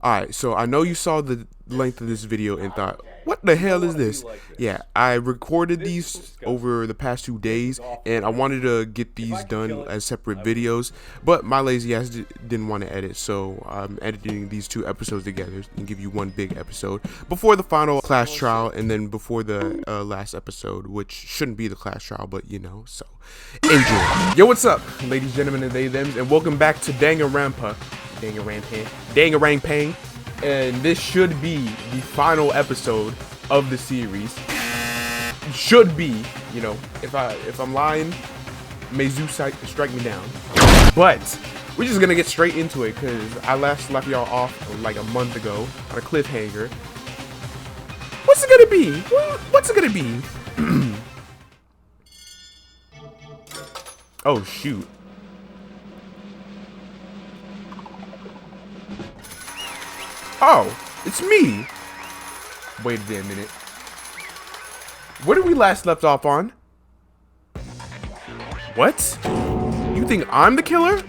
Alright, so I know you saw the length of this video and thought, what the hell is this? Yeah, I recorded these over the past 2 days, and I wanted to get these done as separate videos, but my lazy ass didn't want to edit, so I'm editing these 2 episodes together and give you one big episode before the final class trial, and then before the last episode, which shouldn't be the class trial, but you know, so enjoy. Yo, what's up, ladies, gentlemen, and they, thems, and welcome back to Danganronpa Trigger, and this should be the final episode of the series. Should be, you know, if I'm lying, may Zeus strike me down. But we're just gonna get straight into it because I last left y'all off like a month ago on a cliffhanger. What's it gonna be? What's it gonna be? Oh shoot. Oh, it's me! Wait a damn minute. Where did we last left off on? What? You think I'm the killer?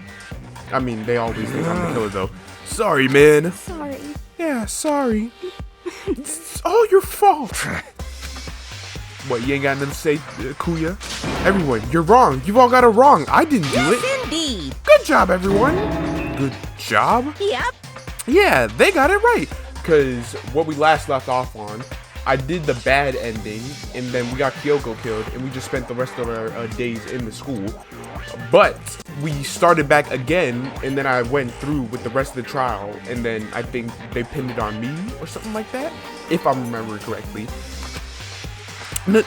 I mean, they always think I'm the killer though. Sorry, man. Sorry. Yeah, sorry. It's all your fault. What, you ain't got nothing to say, Kuya? Everyone, you're wrong. You all got it wrong. I didn't do it. Yes, indeed. Good job, everyone. Good job? Yep. Yeah, they got it right. Because what we last left off on, I did the bad ending, and then we got Kyoko killed, and we just spent the rest of our days in the school. But we started back again, and then I went through with the rest of the trial, and then I think they pinned it on me or something like that, if I'm remembering correctly.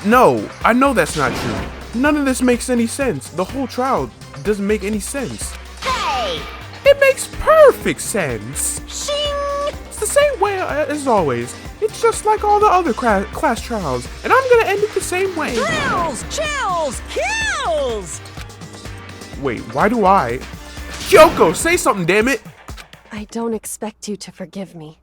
No, I know that's not true. None of this makes any sense. The whole trial doesn't make any sense. Hey! It makes perfect sense. Shing! It's the same way as always. It's just like all the other class trials, and I'm gonna end it the same way. Thrills! Chills! Kills! Wait, why do I? Kyoko, say something, damn it! I don't expect you to forgive me.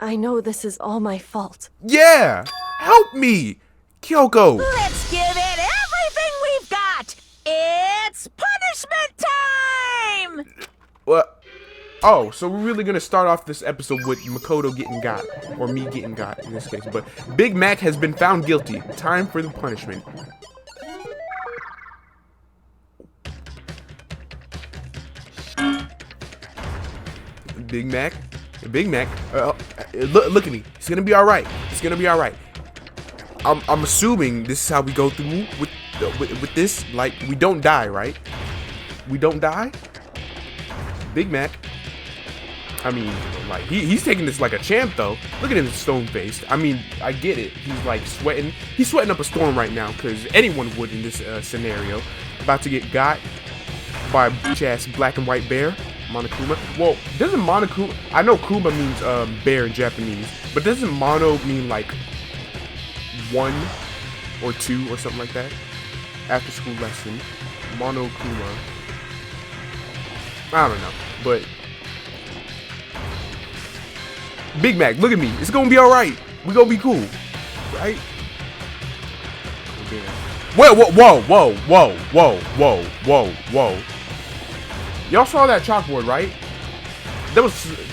I know this is all my fault. Yeah! Help me! Kyoko! Let's give it everything we've got! It's punishment time! What? Oh, so we're really gonna start off this episode with Makoto getting got. Or me getting got, in this case. But Big Mac has been found guilty. Time for the punishment. Big Mac. Look at me. It's gonna be all right. It's gonna be all right. I'm assuming this is how we go through with this. Like, we don't die, right? We don't die. Big Mac. I mean, like he's taking this like a champ though. Look at him, stone faced. I mean, I get it. He's like sweating. He's sweating up a storm right now because anyone would in this scenario. About to get got by a bitch ass black and white bear. Monokuma. Well, doesn't Monokuma? I know Kuma means bear in Japanese, but doesn't Mono mean like 1 or 2 or something like that? After school lesson. Monokuma. I don't know, but Big Mac, look at me. It's gonna be all right. We gonna be cool, right? Whoa, whoa, whoa, whoa, whoa, whoa, whoa, whoa. Y'all saw that chalkboard, right? That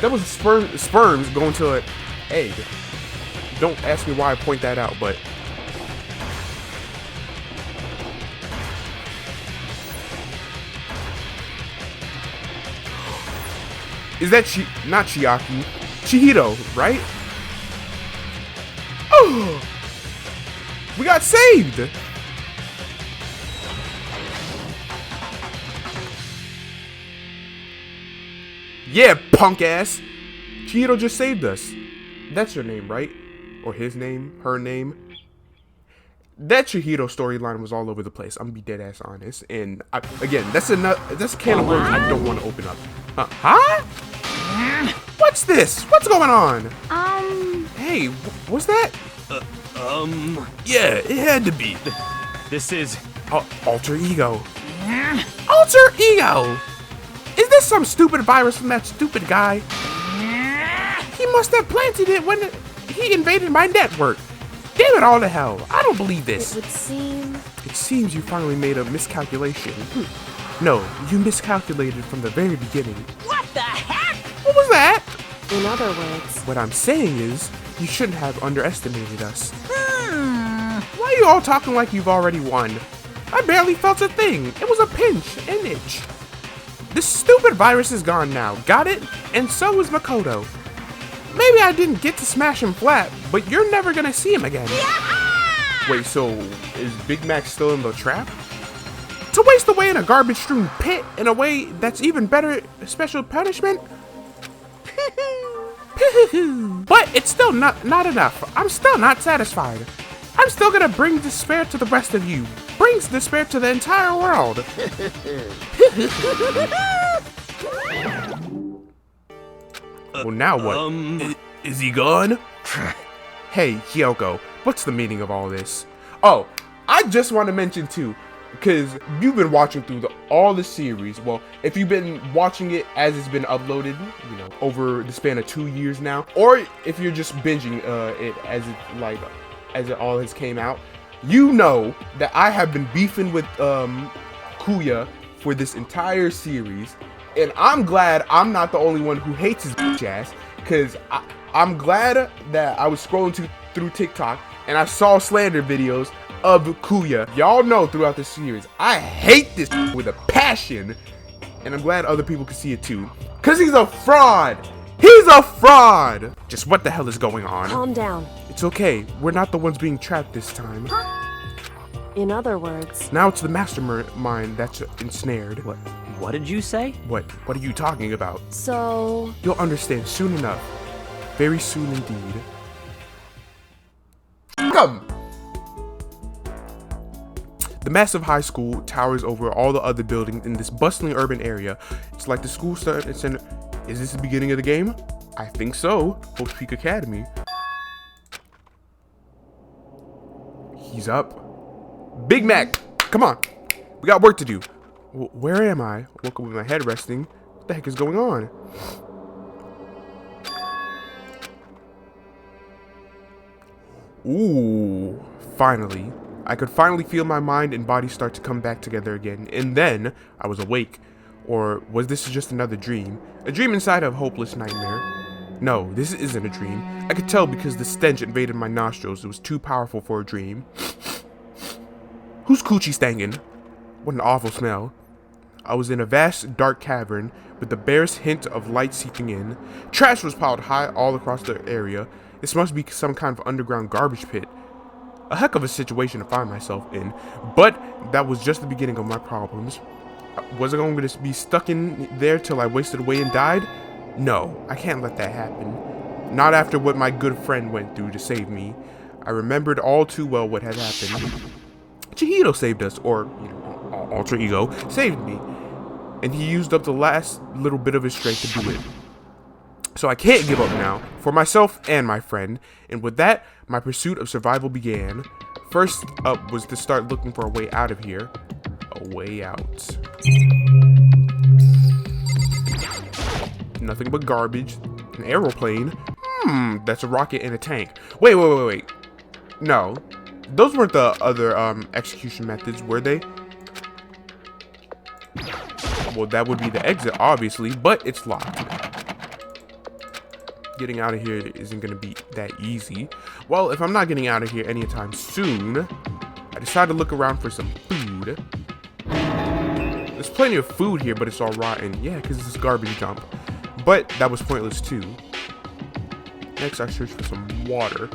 was sperms going to an egg. Don't ask me why I point that out, but is that not Chiaki? Chihiro, right? Oh, we got saved. Yeah, punk ass. Chihiro just saved us. That's your name, right? Or his name, her name. That Chihiro storyline was all over the place. I'm gonna be dead ass honest. And again, that's a can of worms I don't want to open up. Huh? What's this? What's going on? Hey, what's that? Yeah, it had to be. This is alter ego. Alter ego. Is this some stupid virus from that stupid guy? He must have planted it when he invaded my network. Damn it all to hell. I don't believe this. It seems you finally made a miscalculation. No, you miscalculated from the very beginning. What the heck? What was that? In other words, What I'm saying is, you shouldn't have underestimated us. Why are you all talking like you've already won? I barely felt a thing. It was a pinch, an itch. This stupid virus is gone now, got it? And so is Makoto. Maybe I didn't get to smash him flat, but you're never gonna see him again. Wait, so is Big Mac still in the trap? To waste away in a garbage-strewn pit in a way that's even better special punishment? But it's still not enough. I'm still not satisfied. I'm still gonna bring despair to the rest of you. Brings despair to the entire world. Well, now what? Is he gone? Hey, Kyoko, what's the meaning of all this? Oh, I just want to mention too, because you've been watching through all the series. Well, if you've been watching it as it's been uploaded, you know, over the span of 2 years now, or if you're just binging it as it all has came out, you know that I have been beefing with Kuya for this entire series, and I'm glad I'm not the only one who hates his bitch ass, because I'm glad that I was scrolling through TikTok and I saw slander videos of Kuya. Y'all know throughout the series, I hate this with a passion, and I'm glad other people can see it too, because he's a fraud. He's a fraud. Just what the hell is going on? calm down. It's okay. We're not the ones being trapped this time. In other words, Now it's the mastermind that's ensnared. What did you say? What are you talking about? so You'll understand soon enough. Very soon indeed. Come! The massive high school towers over all the other buildings in this bustling urban area. It's like the school center. Is this the beginning of the game? I think so. Hope Peak Academy. He's up. Big Mac, come on. We got work to do. Where am I? Woke up with my head resting. What the heck is going on? Ooh, finally. I could finally feel my mind and body start to come back together again. And then I was awake. Or was this just another dream? A dream inside of a hopeless nightmare? No, this isn't a dream. I could tell because the stench invaded my nostrils. It was too powerful for a dream. Who's coochie stankin'? What an awful smell. I was in a vast, dark cavern with the barest hint of light seeping in. Trash was piled high all across the area. This must be some kind of underground garbage pit. A heck of a situation to find myself in, but that was just the beginning of my problems. Was I going to be stuck in there till I wasted away and died? No, I can't let that happen. Not after what my good friend went through to save me. I remembered all too well what had happened. Chihiro saved us, or, you know, alter ego, saved me. And he used up the last little bit of his strength to do it. So I can't give up now, for myself and my friend. And with that, my pursuit of survival began. First up was to start looking for a way out of here. A way out. Nothing but garbage. An aeroplane. That's a rocket and a tank. Wait. No. Those weren't the other execution methods, were they? Well, that would be the exit, obviously, but it's locked. Getting out of here isn't going to be that easy. Well, if I'm not getting out of here anytime soon, I decided to look around for some food. There's plenty of food here, but it's all rotten. Yeah, because it's this garbage dump. But that was pointless too. Next, I searched for some water.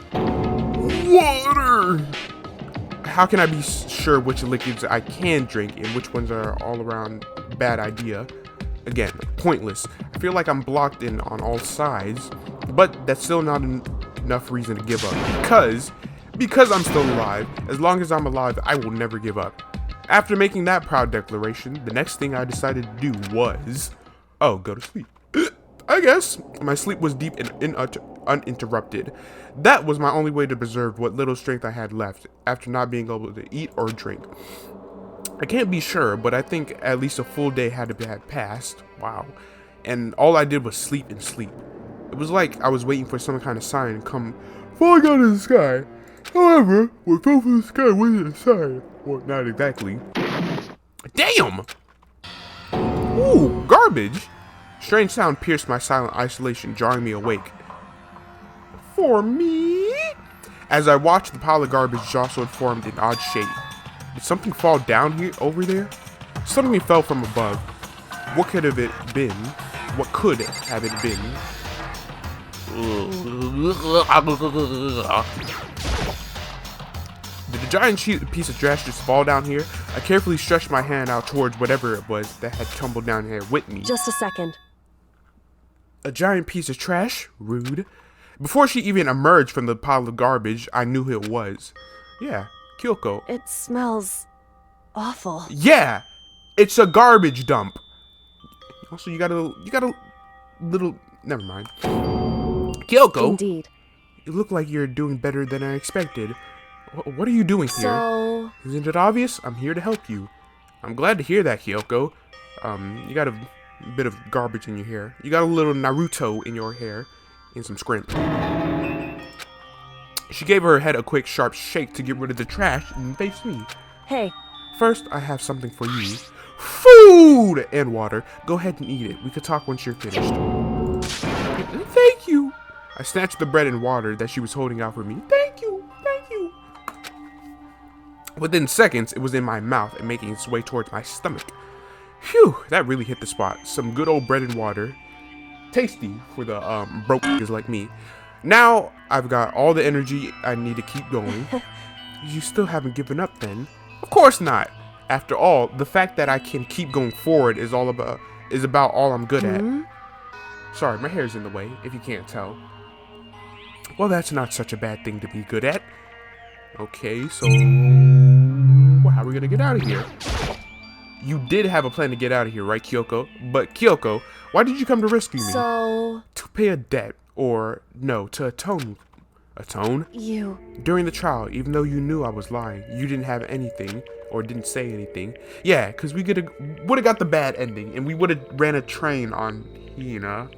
Water! How can I be sure which liquids I can drink and which ones are all around bad idea? Again, pointless. I feel like I'm blocked in on all sides, but that's still not enough reason to give up. Because I'm still alive. As long as I'm alive, I will never give up. After making that proud declaration, the next thing I decided to do was, go to sleep. I guess. My sleep was deep and uninterrupted. That was my only way to preserve what little strength I had left after not being able to eat or drink. I can't be sure, but I think at least a full day had passed. Wow. And all I did was sleep and sleep. It was like I was waiting for some kind of sign to come falling out of the sky. However, what fell from the sky wasn't a sign. Well, not exactly. Damn! Ooh, garbage. Strange sound pierced my silent isolation, jarring me awake. For me? As I watched, the pile of garbage jostled and formed in odd shape. Did something fall down here, over there? Something fell from above. What could have it been? What could have it been? Did the giant piece of trash just fall down here? I carefully stretched my hand out towards whatever it was that had tumbled down here with me. Just a second. A giant piece of trash? Rude. Before she even emerged from the pile of garbage, I knew who it was. Yeah, Kyoko. It smells awful. Yeah, it's a garbage dump. Also, you got a little, never mind. Kyoko. Indeed. You look like you're doing better than I expected. What are you doing here? So... Isn't it obvious? I'm here to help you. I'm glad to hear that, Kyoko. You got a bit of garbage in your hair. You got a little Naruto in your hair. And some scrimp. She gave her head a quick, sharp shake to get rid of the trash and faced me. Hey. First, I have something for you. Food and water. Go ahead and eat it. We could talk once you're finished. Thank you. I snatched the bread and water that she was holding out for me. Thank you. Thank you. Within seconds, it was in my mouth and making its way towards my stomach. Phew, that really hit the spot. Some good old bread and water. Tasty for the broke niggas like me. Now I've got all the energy I need to keep going. You still haven't given up then? Of course not. After all, the fact that I can keep going forward is about all I'm good at. Sorry, my hair's in the way, if you can't tell. Well, that's not such a bad thing to be good at. Okay, so how are we gonna get out of here? You did have a plan to get out of here, right, Kyoko? But Kyoko, why did you come to rescue me? So... To pay a debt, or no, to atone. Atone? You... During the trial, even though you knew I was lying, you didn't have anything, or didn't say anything. Yeah, because we would have got the bad ending, and we would have ran a train on Hina.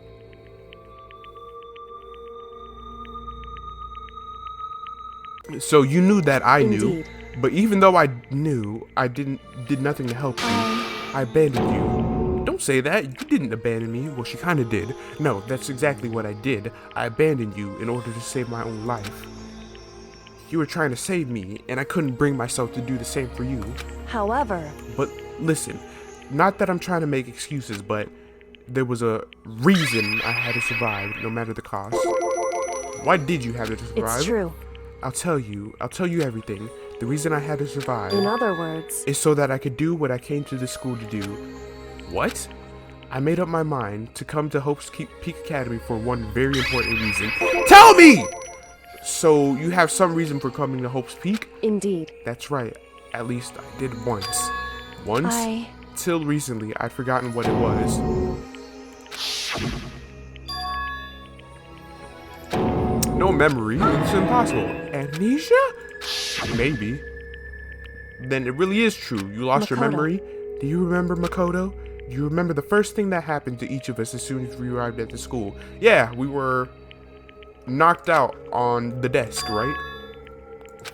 So you knew that I knew. Indeed. But even though I knew, I did nothing to help you. I abandoned you. Don't say that. You didn't abandon me. Well, she kind of did. No, that's exactly what I did. I abandoned you in order to save my own life. You were trying to save me, and I couldn't bring myself to do the same for you. However... But listen, not that I'm trying to make excuses, but there was a reason I had to survive, no matter the cost. Why did you have to survive? It's true. I'll tell you everything. The reason I had to survive, in other words, is so that I could do what I came to this school to do. What? I made up my mind to come to Hope's Peak Academy for one very important reason. Tell me! So you have some reason for coming to Hope's Peak? Indeed. That's right. At least I did once. Once? Till recently, I'd forgotten what it was. No memory? It's impossible. Amnesia? Maybe. Then it really is true. You lost your memory? Do you remember Makoto? Do you remember the first thing that happened to each of us as soon as we arrived at the school? Yeah, we were knocked out on the desk, right?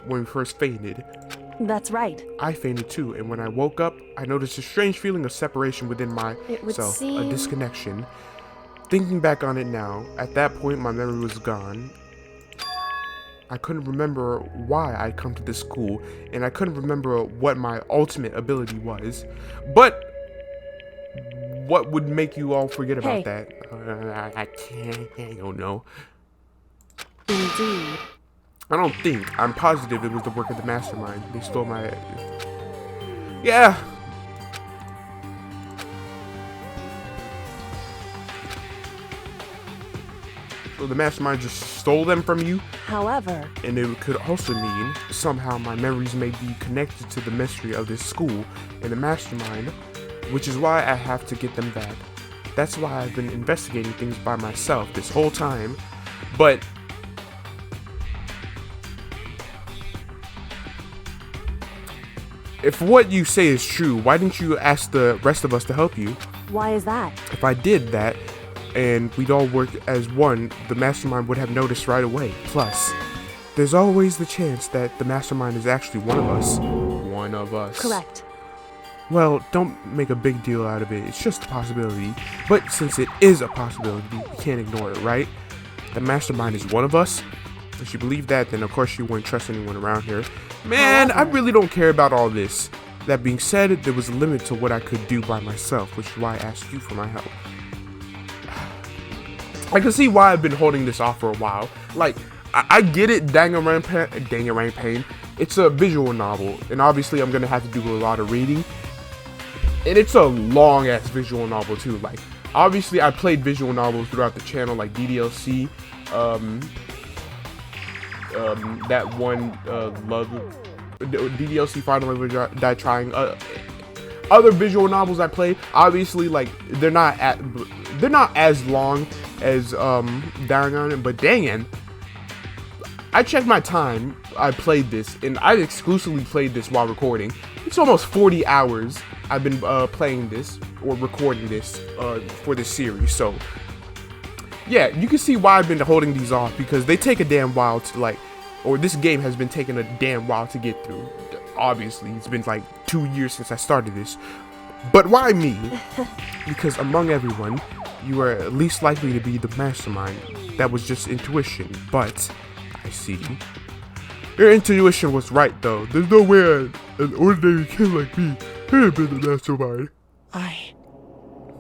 When we first fainted. That's right. I fainted too, and when I woke up, I noticed a strange feeling of separation within myself, a disconnection. Thinking back on it now, at that point my memory was gone. I couldn't remember why I'd come to this school, and I couldn't remember what my ultimate ability was. But what would make you all forget about that? I can't, I don't know. Indeed. I don't think. I'm positive it was the work of the mastermind. They stole my... Yeah. So the mastermind just stole them from you? However... And it could also mean somehow my memories may be connected to the mystery of this school and the mastermind, which is why I have to get them back. That's why I've been investigating things by myself this whole time. But... if what you say is true, why didn't you ask the rest of us to help you? Why is that? If I did that, and we'd all work as one, the mastermind would have noticed right away. Plus, there's always the chance that the mastermind is actually one of us. One of us. Correct. Well, don't make a big deal out of it. It's just a possibility. But since it is a possibility, you can't ignore it, right? The mastermind is one of us. If you believe that, then of course you wouldn't trust anyone around here. Man, I really don't care about all this. That being said, there was a limit to what I could do by myself, which is why I asked you for my help. I can see why I've been holding this off for a while. Like, I get it, Danganronpa. It's a visual novel, and obviously I'm gonna have to do a lot of reading. And it's a long-ass visual novel too. Like, obviously I played visual novels throughout the channel, like DDLC, that one DDLC Final Never Die Trying. Other visual novels I played, obviously, like they're not as long as Danganronpa, but Dangan, I checked my time. I played this, and I exclusively played this while recording. It's almost 40 hours I've been playing this or recording this for this series. So yeah, you can see why I've been holding these off, because they take a damn while to like, or this game has been taking a damn while to get through. Obviously, it's been like 2 years since I started this. But why me? Because among everyone, you are least likely to be the mastermind. That was just intuition, but I see. Your intuition was right, though. There's no way an ordinary kid like me could have been the mastermind. I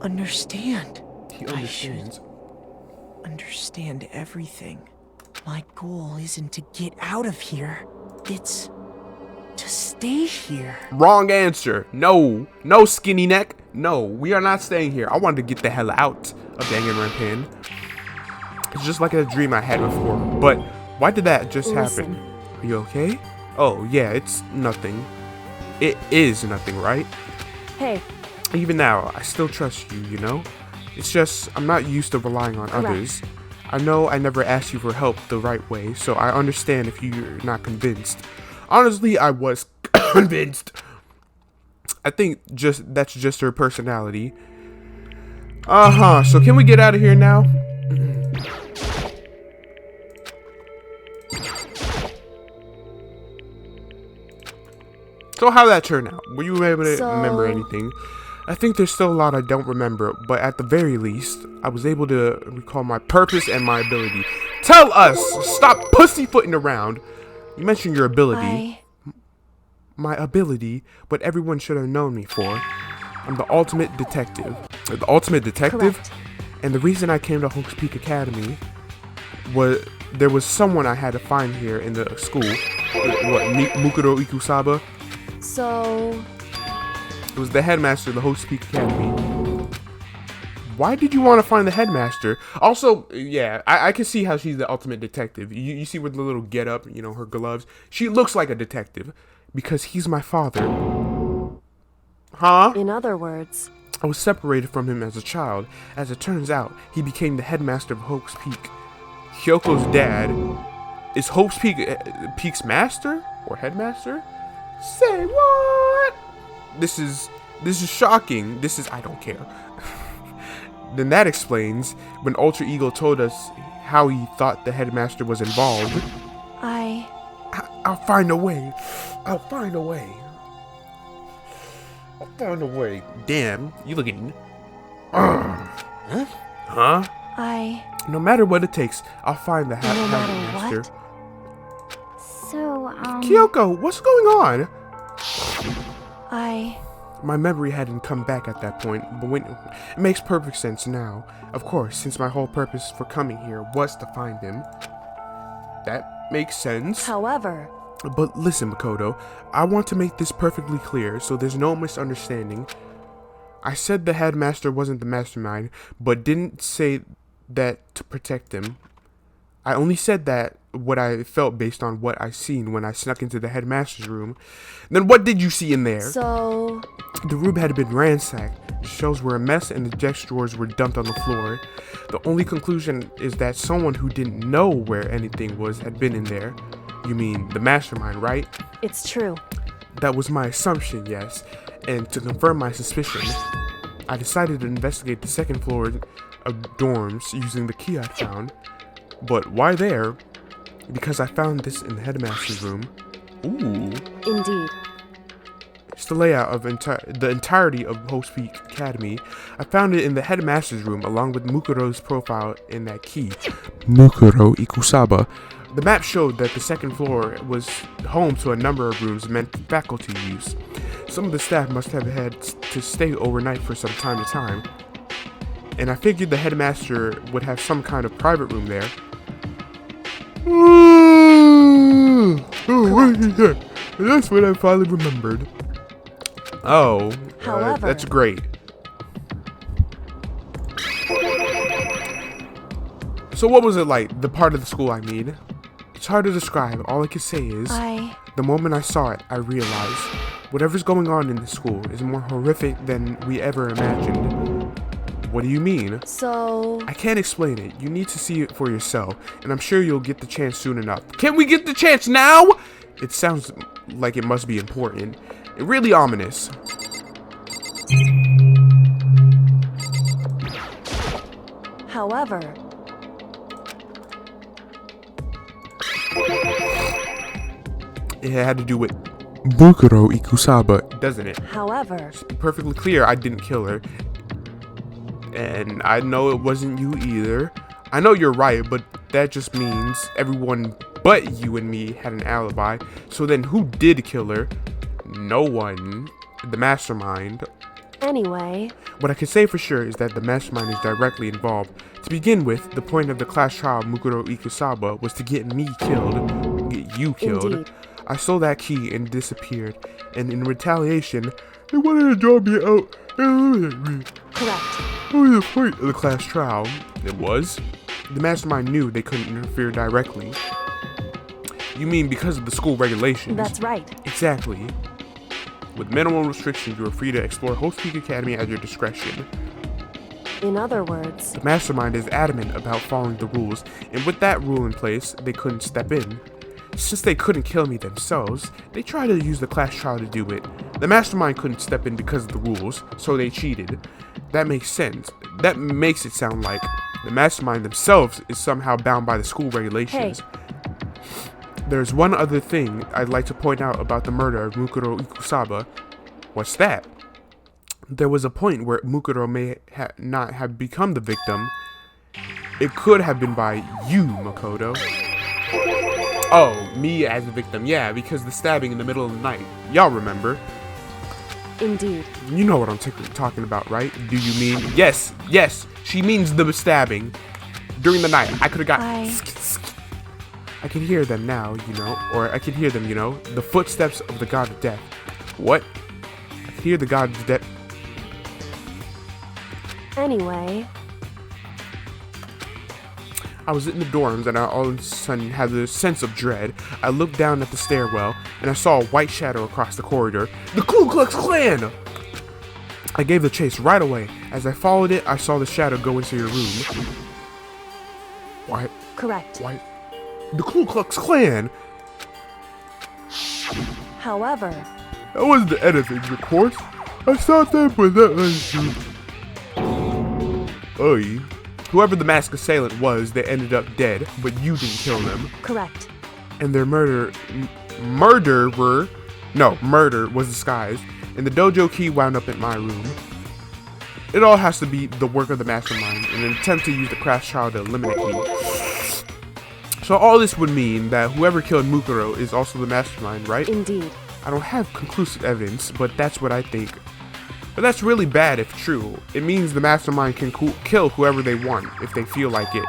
understand. He understands. Understand everything. My goal isn't to get out of here. It's to stay here. Wrong answer. No. No, skinny neck. No, we are not staying here. I wanted to get the hell out of Danganronpa. It's just like a dream I had before. But why did that just happen? Are you okay? Oh, yeah, it's nothing. It is nothing, right? Hey. Even now, I still trust you, you know? It's just, I'm not used to relying on others. I know I never asked you for help the right way, so I understand if you're not convinced. Honestly, I was convinced. I think that's just her personality. So can we get out of here now? So how'd that turn out? Were you able to remember anything? I think there's still a lot I don't remember, but at the very least, I was able to recall my purpose and my ability. Tell us! Stop pussyfooting around! You mentioned your ability. My ability, what everyone should have known me for. I'm the ultimate detective. The ultimate detective? Correct. And the reason I came to Hope's Peak Academy was there was someone I had to find here in the school. Mukuro Ikusaba? So... It was the headmaster of the Hope's Peak Academy. Why did you want to find the headmaster? Also, yeah, I can see how she's the ultimate detective. You see with the little get-up, you know, her gloves. She looks like a detective because he's my father. Huh? In other words, I was separated from him as a child. As it turns out, he became the headmaster of Hope's Peak. Hyoko's dad is Hope's Peak's master or headmaster? Say what? This is shocking. I don't care. Then that explains when Ultra Ego told us how he thought the headmaster was involved. I'll find a way. I'll find a way. I'll find a way. Damn, you looking... Huh? No matter what it takes, I'll find the headmaster. So, Kyoko, what's going on? I My memory hadn't come back at that point, but it makes perfect sense now. Of course, since my whole purpose for coming here was to find him. That makes sense. However... But listen, Makoto, I want to make this perfectly clear so there's no misunderstanding. I said the headmaster wasn't the mastermind, but didn't say that to protect him. I only said that what I felt based on what I seen when I snuck into the headmaster's room. Then what did you see in there? So... The room had been ransacked. The shelves were a mess and the desk drawers were dumped on the floor. The only conclusion is that someone who didn't know where anything was had been in there. You mean the mastermind, right? It's true. That was my assumption, yes. And to confirm my suspicion, I decided to investigate the second floor of dorms using the key I found. But why there? Because I found this in the headmaster's room. Ooh. Indeed. the layout of the entirety of Host Peak Academy. I found it in the headmaster's room along with Mukuro's profile in that key. Mukuro Ikusaba. The map showed that the second floor was home to a number of rooms meant for faculty use. Some of the staff must have had to stay overnight for some time to time, and I figured the headmaster would have some kind of private room there. That's what I finally remembered. Oh, However, that's great. So what was it like, the part of the school I mean? It's hard to describe. All I can say is, the moment I saw it, I realized whatever's going on in the school is more horrific than we ever imagined. What do you mean? So... I can't explain it. You need to see it for yourself, and I'm sure you'll get the chance soon enough. Can we get the chance now? It sounds like it must be important. It really ominous. However... It had to do with Mukuro Ikusaba, doesn't it? However... It's perfectly clear I didn't kill her. And I know it wasn't you either. I know you're right, but that just means everyone but you and me had an alibi. So then who did kill her? No one. The mastermind. Anyway... What I can say for sure is that the mastermind is directly involved. To begin with, the point of the class trial Mukuro Ikusaba was to get me killed. Get you killed. Indeed. I stole that key and disappeared. And in retaliation, they wanted to draw me out and eliminate me. Correct. What was the point of the class trial? It was. The mastermind knew they couldn't interfere directly. You mean because of the school regulations? That's right. Exactly. With minimal restrictions, you are free to explore Host Peak Academy at your discretion. In other words... The mastermind is adamant about following the rules, and with that rule in place, they couldn't step in. Since they couldn't kill me themselves, they tried to use the class trial to do it. The mastermind couldn't step in because of the rules, so they cheated. That makes sense. That makes it sound like the mastermind themselves is somehow bound by the school regulations. Hey. There's one other thing I'd like to point out about the murder of Mukuro Ikusaba. What's that? There was a point where Mukuro may not have become the victim. It could have been by you, Makoto. Oh, me as the victim. Yeah, because the stabbing in the middle of the night. Y'all remember. Indeed. You know what I'm talking about, right? Do you mean? Yes, yes. She means the stabbing during the night. I could have got... I can hear them now, you know. Or I can hear them, you know. The footsteps of the god of death. What? I can hear the god of death. Anyway... I was in the dorms and I all of a sudden had this sense of dread. I looked down at the stairwell and I saw a white shadow across the corridor. The Ku Klux Klan! I gave the chase right away. As I followed it, I saw the shadow go into your room. What? Correct. Why? The Ku Klux Klan! However... That wasn't the end of things, of course. I thought that was that. Oy. Whoever the masked assailant was, they ended up dead, but you didn't kill them. Correct. And their murder was disguised, and the dojo key wound up in my room. It all has to be the work of the mastermind in an attempt to use the crash trial to eliminate me. So all this would mean that whoever killed Mukuro is also the mastermind, right? Indeed. I don't have conclusive evidence, but that's what I think. But that's really bad if true. It means the mastermind can kill whoever they want if they feel like it.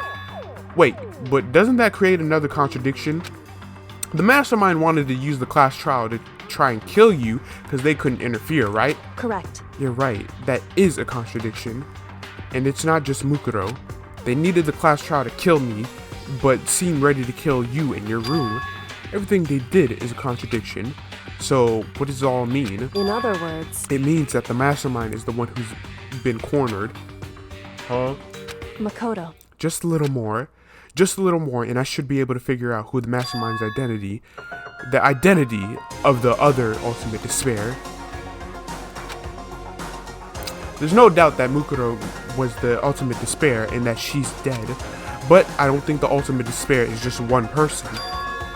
Wait, but doesn't that create another contradiction? The mastermind wanted to use the class trial to try and kill you because they couldn't interfere, right? Correct. You're right, that is a contradiction. And it's not just Mukuro. They needed the class trial to kill me, but seemed ready to kill you in your room. Everything they did is a contradiction. So, what does it all mean? In other words... It means that the mastermind is the one who's been cornered. Huh? Makoto. Just a little more. Just a little more, and I should be able to figure out who the mastermind's identity... The identity of the other ultimate despair. There's no doubt that Mukuro was the ultimate despair and that she's dead. But I don't think the ultimate despair is just one person.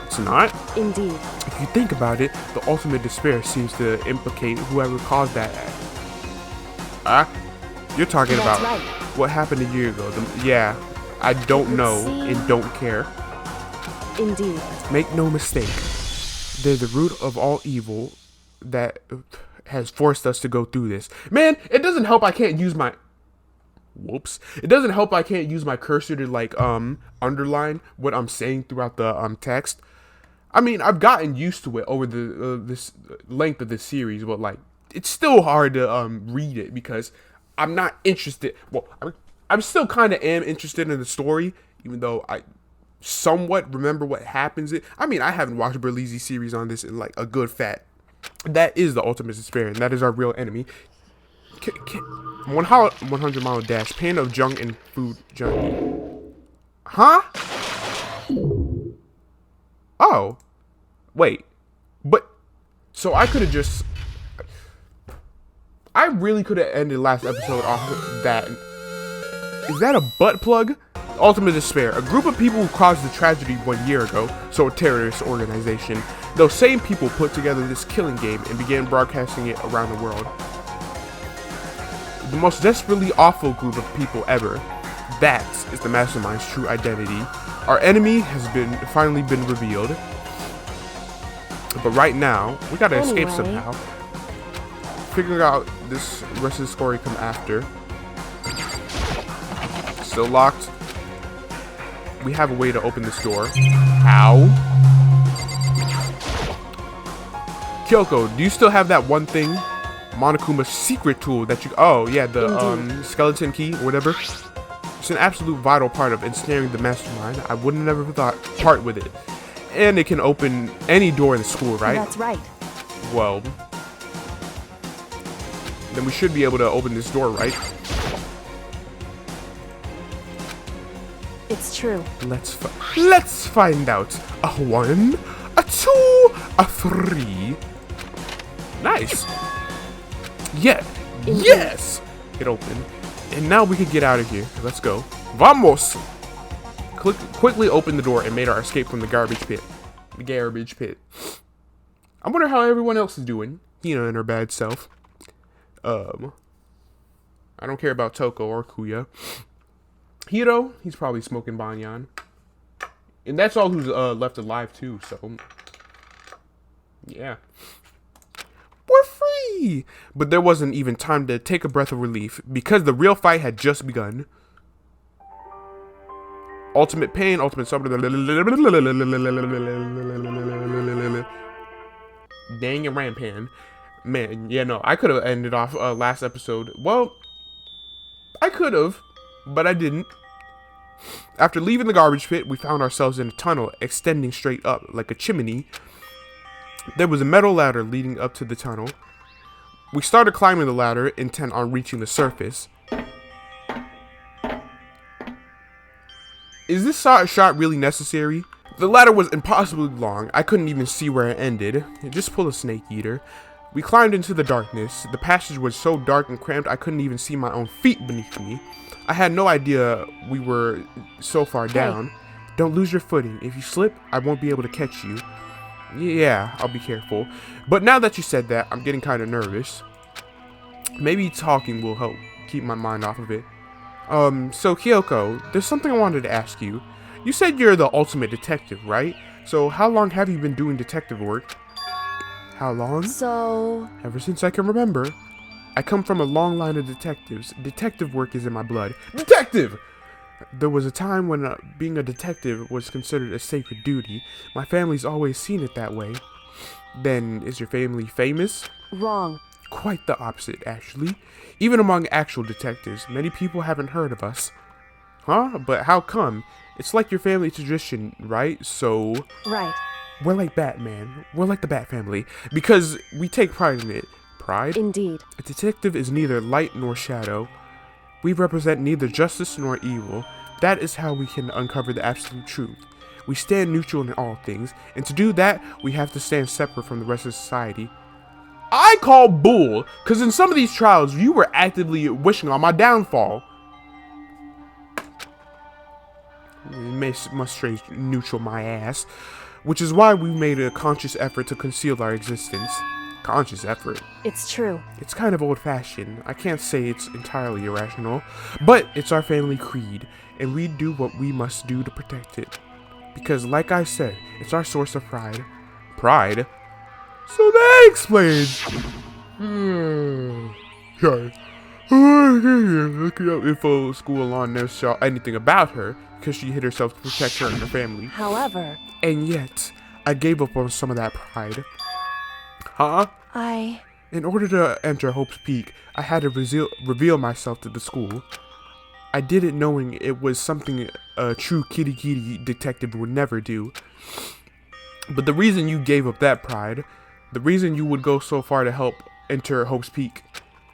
It's not? Indeed. If you think about it, the ultimate despair seems to implicate whoever caused that act. You're talking That's about right. what happened a year ago. Yeah, I don't know and don't care. Indeed. Make no mistake, they're the root of all evil that has forced us to go through this. Man, it doesn't help I can't use my... Whoops. It doesn't help I can't use my cursor to, like, underline what I'm saying throughout the, text. I mean, I've gotten used to it over the, this length of this series, but, like, it's still hard to, read it because I'm not interested. Well, I'm still kind of am interested in the story, even though I somewhat remember what happens. I mean, I haven't watched Berlizzi's series on this in, like, a good fat. That is the ultimate despair, and that is our real enemy. 100-mile dash, pan of junk and food junkie. Huh? Oh. Wait. But, so I could have just... I really could have ended last episode off of that. Is that a butt plug? Ultimate Despair. A group of people who caused the tragedy 1 year ago, so a terrorist organization. Those same people put together this killing game and began broadcasting it around the world. The most desperately awful group of people ever. That is the Mastermind's true identity. Our enemy has finally been revealed. But right now, we gotta escape somehow. Figuring out this rest of the story come after. Still locked. We have a way to open this door. How? Kyoko, do you still have that one thing? Monokuma's secret tool that you... Oh, yeah, the skeleton key or whatever. It's an absolute vital part of ensnaring the Mastermind. I would have never thought part with it. And it can open any door in the school, right? That's right. Well, then we should be able to open this door, right? It's true. Let's find out. A 1, a 2, a 3. Nice. Yeah. Yes. It opened. And now we can get out of here. Let's go. Vamos. Quickly opened the door and made our escape from the garbage pit. The garbage pit. I wonder how everyone else is doing. You know, in her bad self. I don't care about Toko or Kuya. Hiro, he's probably smoking Banyan. And that's all who's left alive too, so yeah. We're free! But there wasn't even time to take a breath of relief because the real fight had just begun. Ultimate pain, ultimate suffering. Dang and Rampan. Man, yeah, no, I could have ended off last episode. Well, I could have, but I didn't. After leaving the garbage pit, we found ourselves in a tunnel extending straight up like a chimney. There was a metal ladder leading up to the tunnel. We started climbing the ladder, intent on reaching the surface. Is this shot really necessary? The ladder was impossibly long. I couldn't even see where it ended. Just pull a snake eater. We climbed into the darkness. The passage was so dark and cramped I couldn't even see my own feet beneath me. I had no idea we were so far down. Don't lose your footing. If you slip, I won't be able to catch you. Yeah, I'll be careful. But now that you said that, I'm getting kind of nervous. Maybe talking will help keep my mind off of it. So Kyoko, there's something I wanted to ask you. You said you're the ultimate detective, right? So how long have you been doing detective work? How long? So... Ever since I can remember. I come from a long line of detectives. Detective work is in my blood. Detective! There was a time when being a detective was considered a sacred duty. My family's always seen it that way. Then, is your family famous? Wrong. Quite the opposite, actually. Even among actual detectives, many people haven't heard of us. Huh? But how come? It's like your family tradition, right? So... Right. We're like Batman. We're like the Bat family. Because we take pride in it. Pride? Indeed. A detective is neither light nor shadow. We represent neither justice nor evil. That is how we can uncover the absolute truth. We stand neutral in all things, and to do that, we have to stand separate from the rest of society. I call bull, because in some of these trials, you were actively wishing on my downfall. Must stay neutral, my ass. which is why we made a conscious effort to conceal our existence. Conscious effort. It's true. It's kind of old-fashioned. I can't say it's entirely irrational, but it's our family creed, and we do what we must do to protect it. Because, like I said, it's our source of pride. Pride? So that explains. Sorry. Looking up info at school on never saw anything about her because she hid herself to protect her and her family. However, And yet, I gave up on some of that pride. Huh? In order to enter Hope's Peak, I had to reveal myself to the school. I did it knowing it was something a true kitty detective would never do. But the reason you gave up that pride, the reason you would go so far to help enter Hope's Peak,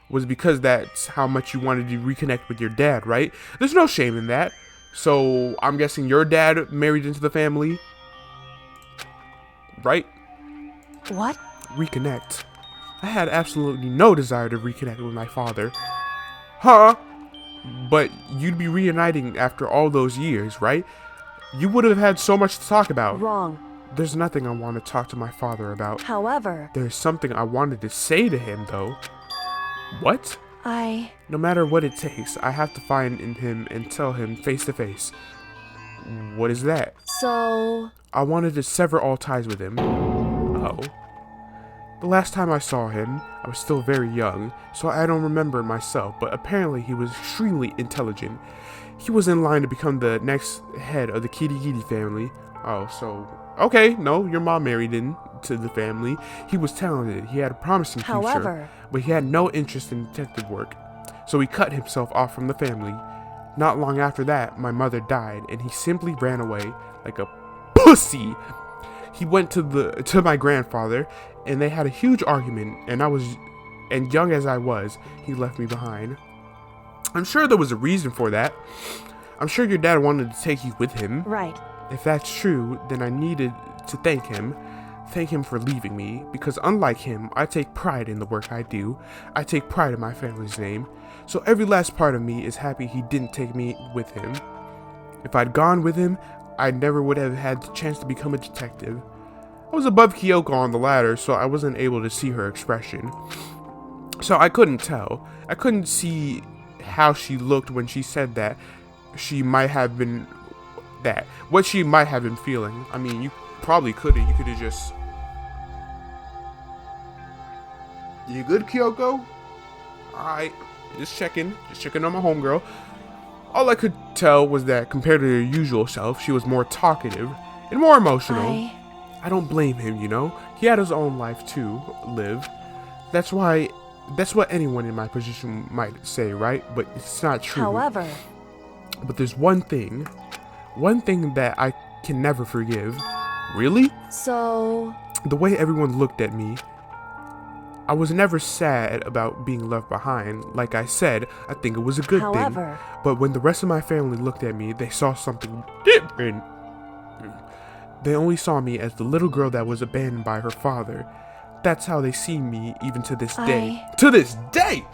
was because that's how much you wanted to reconnect with your dad, right? There's no shame in that. So, I'm guessing your dad married into the family, right? what? Reconnect. I had absolutely no desire to reconnect with my father. Huh? But you'd be reuniting after all those years, right? You would have had so much to talk about. Wrong. There's nothing I want to talk to my father about. However, There's something I wanted to say to him, though. What? I No matter what it takes, I have to find in him and tell him face to face. What is that? So, I wanted to sever all ties with him. Oh. The last time I saw him, I was still very young, so I don't remember myself, but apparently he was extremely intelligent. He was in line to become the next head of the Kitty family. Oh, so... Okay, no, your mom married into the family. He was talented, he had a promising future, however, but he had no interest in detective work, so he cut himself off from the family. Not long after that, my mother died, and he simply ran away like a pussy. He went to my grandfather, and they had a huge argument, and young as I was, he left me behind. I'm sure there was a reason for that. I'm sure your dad wanted to take you with him. right. If that's true, then I needed to thank him for leaving me, because unlike him, I take pride in the work I do. I take pride in my family's name, so every last part of me is happy he didn't take me with him. If I'd gone with him, I never would have had the chance to become a detective. I was above Kyoko on the ladder, so I wasn't able to see her expression. So I couldn't tell. I couldn't see how she looked when she said that. What she might have been feeling. I mean, you probably couldn't. You could have just... You good, Kyoko? Alright, just checking on my homegirl. All I could tell was that compared to her usual self, she was more talkative and more emotional. I don't blame him, you know? He had his own life to live. That's what anyone in my position might say, right? But it's not true. However, But there's one thing that I can never forgive. Really? so, The way everyone looked at me. I was never sad about being left behind. Like I said, I think it was a good however, thing. But when the rest of my family looked at me, they saw something different. They only saw me as the little girl that was abandoned by her father. That's how they see me even to this day. To this day!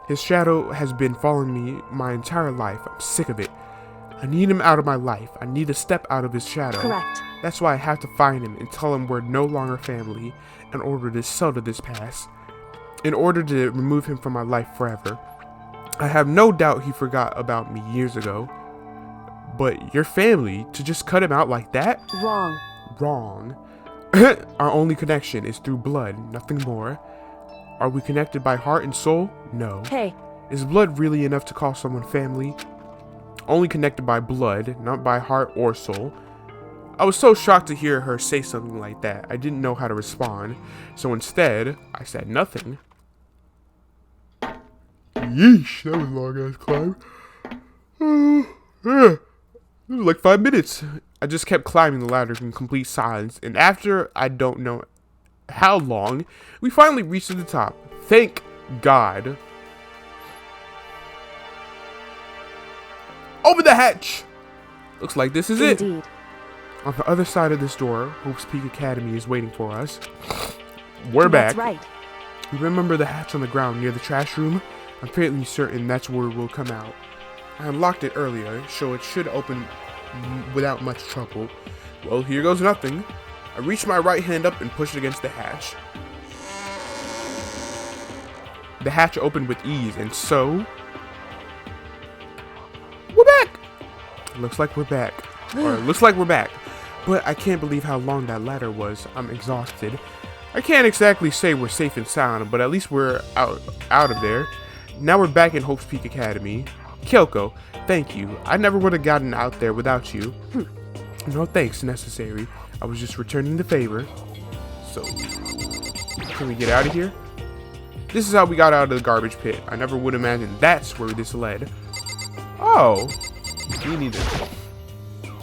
His shadow has been following me my entire life. I'm sick of it. I need him out of my life. I need to step out of his shadow. correct. That's why I have to find him and tell him we're no longer family in order to settle this past. In order to remove him from my life forever. I have no doubt he forgot about me years ago. But your family, to just cut him out like that? Wrong. Wrong. Our only connection is through blood, nothing more. Are we connected by heart and soul? No. Hey, Is blood really enough to call someone family? Only connected by blood, not by heart or soul. I was so shocked to hear her say something like that. I didn't know how to respond. So instead, I said nothing. Yeesh, that was a long ass climb. It was like 5 minutes. I just kept climbing the ladder in complete silence. And after I don't know how long, we finally reached to the top. Thank God. Open the hatch! Looks like this is it. indeed. On the other side of this door, Hope's Peak Academy is waiting for us. We're back. That's right. You remember the hatch on the ground near the trash room? I'm fairly certain that's where we'll come out. I unlocked it earlier, so it should open without much trouble. Well, here goes nothing. I reached my right hand up and pushed it against the hatch. The hatch opened with ease, and so... we're back! Looks like we're back. Or looks like we're back. But I can't believe how long that ladder was. I'm exhausted. I can't exactly say we're safe and sound, but at least we're out of there. Now we're back in Hope's Peak Academy. Kyoko, thank you. I never would have gotten out there without you. No thanks necessary. I was just returning the favor. So, can we get out of here? This is how we got out of the garbage pit. I never would imagine that's where this led. Oh, me neither.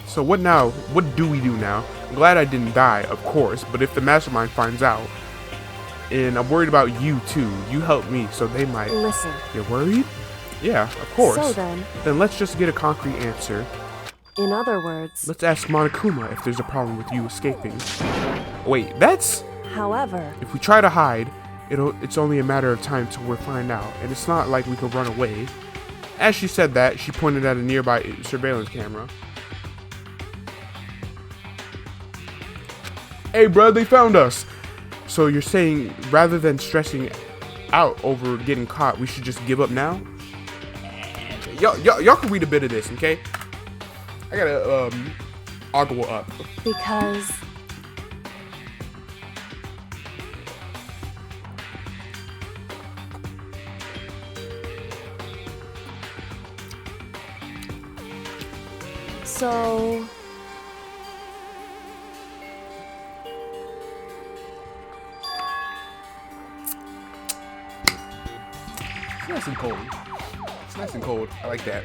So what now? What do we do now? I'm glad I didn't die, of course, but if the mastermind finds out, and I'm worried about you too. You helped me, so they might... Listen. You're worried? Yeah, of course. So then... Then let's just get a concrete answer. In other words... Let's ask Monokuma if there's a problem with you escaping. Wait, that's... However... If we try to hide, it's only a matter of time till we'll find out, and it's not like we could run away. As she said that, she pointed at a nearby surveillance camera. Hey, bro, they found us! So you're saying, rather than stressing out over getting caught, we should just give up now? Y'all can read a bit of this, okay? I gotta, ogle up. Because... So... It's nice and cold. It's nice and cold. I like that.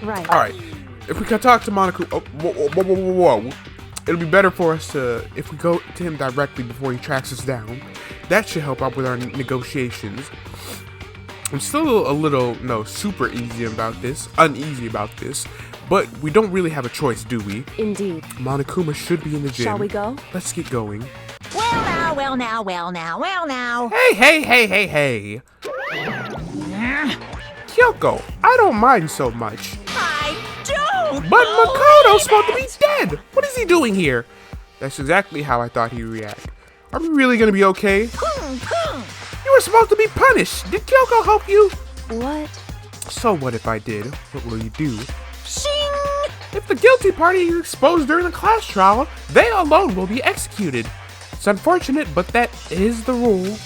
Right. Alright. If we can talk to Monokuma... Oh, whoa. It'll be better for us to... If we go to him directly before he tracks us down. That should help out with our negotiations. I'm still a little... No, super uneasy about this. But we don't really have a choice, do we? Indeed. Monokuma should be in the gym. Shall we go? Let's get going. Well now. Hey. Kyoko, I don't mind so much. I don't. But Makoto's supposed to be dead. What is he doing here? That's exactly how I thought he'd react. Are we really gonna be okay? You were supposed to be punished. Did Kyoko help you? What? So what if I did? What will you do? Shing! If the guilty party is exposed during the class trial, they alone will be executed. It's unfortunate, but that is the rule.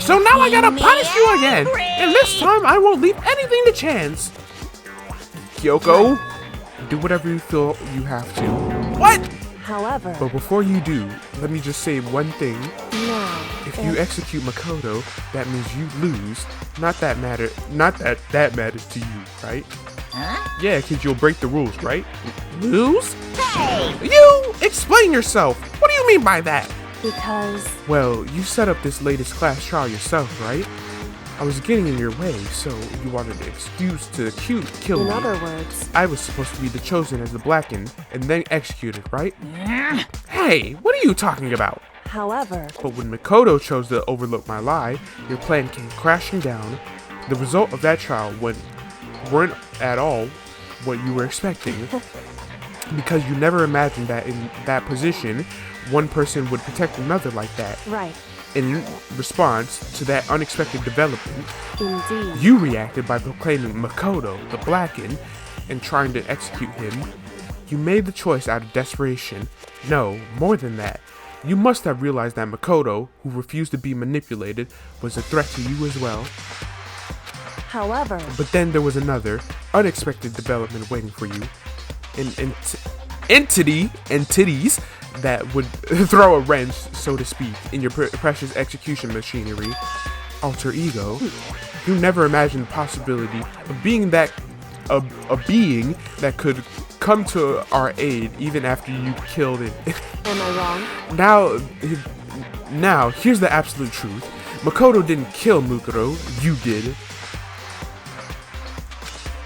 So now I gotta punish you again, and this time I won't leave anything to chance. Kyoko, do whatever you feel you have to. What? However... But before you do, let me just say one thing. Now... If you execute Makoto, that means you lose. Not that matters to you, right? Huh? Yeah, because you'll break the rules, right? Lose? Hey! You! Explain yourself! What do you mean by that? Because... Well, you set up this latest class trial yourself, right? I was getting in your way, so you wanted an excuse to kill me. In other words... I was supposed to be the chosen as the blackened, and then executed, right? Hey, what are you talking about? However... But when Makoto chose to overlook my lie, your plan came crashing down. The result of that trial weren't at all what you were expecting. Because you never imagined that in that position, one person would protect another like that. Right. In response to that unexpected development, Indeed. you reacted by proclaiming Makoto the blackened and trying to execute him. You made the choice out of desperation. No, more than that. You must have realized that Makoto, who refused to be manipulated, was a threat to you as well. However... But then there was another, unexpected development waiting for you. Entities that would throw a wrench, so to speak, in your precious execution machinery. Alter ego. You never imagined the possibility of being that a being that could come to our aid even after you killed it. Am I wrong? Now, here's the absolute truth. Makoto didn't kill Mukuro, you did.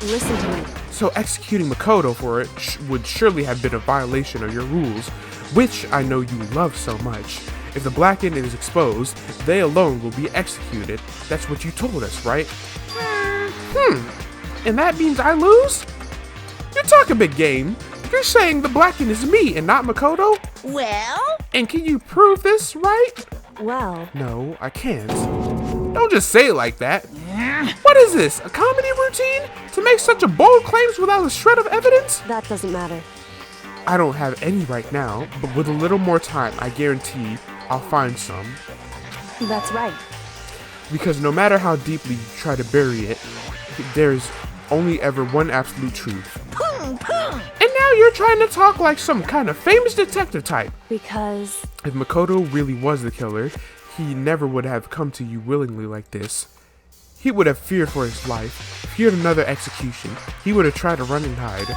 Listen to me. So executing Makoto for it would surely have been a violation of your rules, which I know you love so much. If the blackened is exposed, they alone will be executed. That's what you told us, right? And that means I lose? You're talking big game. Huh? You're saying the black one is me and not Makoto? Well? And can you prove this, right? Well, No, I can't. Don't just say it like that. What is this, a comedy routine? To make such a bold claims without a shred of evidence? that doesn't matter. I don't have any right now, but with a little more time, I guarantee I'll find some. That's right. Because no matter how deeply you try to bury it, there's only ever one absolute truth. Pum, pum. And now you're trying to talk like some kind of famous detective type. Because If Makoto really was the killer, he never would have come to you willingly like this. He would have feared for his life, feared another execution. He would have tried to run and hide.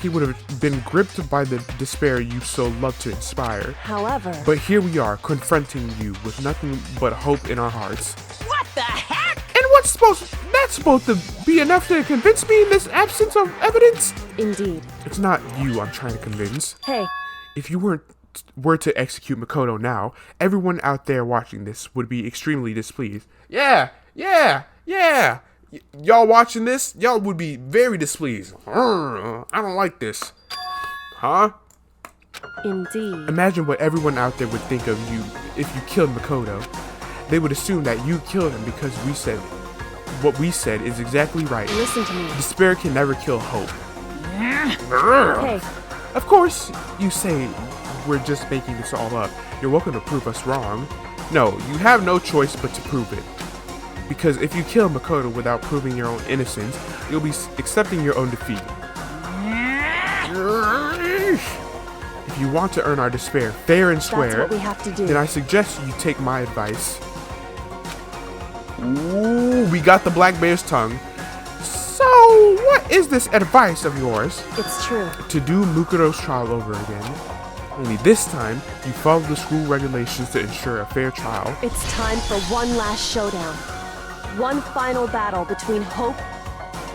He would have been gripped by the despair you so love to inspire. however, But here we are, confronting you with nothing but hope in our hearts. What the heck? And that's supposed to be enough to convince me in this absence of evidence? indeed. It's not you I'm trying to convince. Hey, If you were to execute Makoto now, everyone out there watching this would be extremely displeased. Yeah. Y'all watching this, y'all would be very displeased. I don't like this. Huh? indeed. Imagine what everyone out there would think of you if you killed Makoto. They would assume that you killed him because what we said is exactly right. Listen to me. Despair can never kill hope. Hey, Of course, you say we're just making this all up. You're welcome to prove us wrong. No, you have no choice but to prove it. Because if you kill Makoto without proving your own innocence, you'll be accepting your own defeat. If you want to earn our despair fair and that's square, what we have to do. then I suggest you take my advice. Ooh, we got the black bear's tongue. So, what is this advice of yours? It's true. To do Mukuro's trial over again. Only this time, you follow the school regulations to ensure a fair trial. It's time for one last showdown. One final battle between hope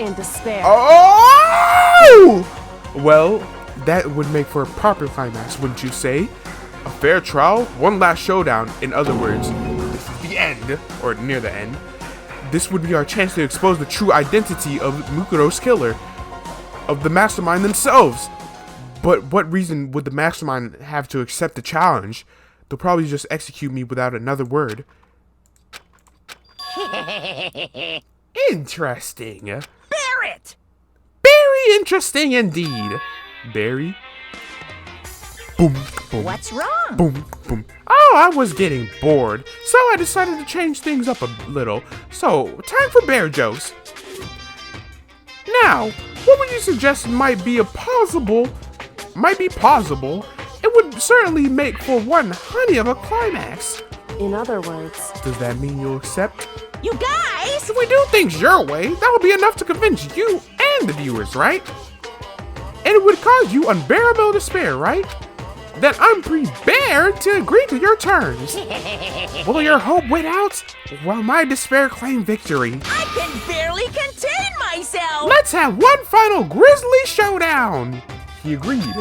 and despair. Oh! Well, that would make for a proper climax, wouldn't you say? A fair trial, one last showdown. In other words, this is the end, or near the end. This would be our chance to expose the true identity of Mukuro's killer, of the mastermind themselves. But what reason would the mastermind have to accept the challenge? They'll probably just execute me without another word. Interesting. Barrett! Very interesting indeed. Barry. Boom, boom. What's wrong? Boom, boom. Oh, I was getting bored, so I decided to change things up a little. So, time for bear jokes. Now, what would you suggest might be plausible? It would certainly make for one honey of a climax. In other words, Does that mean you'll accept? You guys! If we do things your way, that'll be enough to convince you and the viewers, right? And it would cause you unbearable despair, right? Then I'm prepared to agree to your terms. Will your hope win out? While my despair claim victory. I can barely contain myself! Let's have one final grisly showdown. He agreed.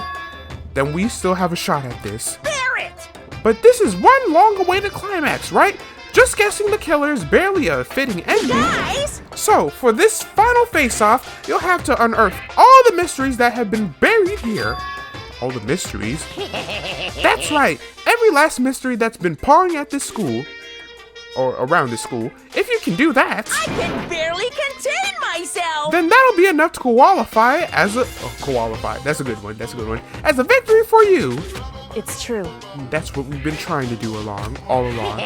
Then we still have a shot at this. Barrett! But this is one long-awaited climax, right? Just guessing the killer is barely a fitting ending. Guys! So, for this final face-off, you'll have to unearth all the mysteries that have been buried here. All the mysteries? That's right, every last mystery that's been pawing at this school, or around this school. If you can do that, I can barely contain myself! then that'll be enough to qualify as a... qualify, that's a good one, as a victory for you. it's true. That's what we've been trying to do all along.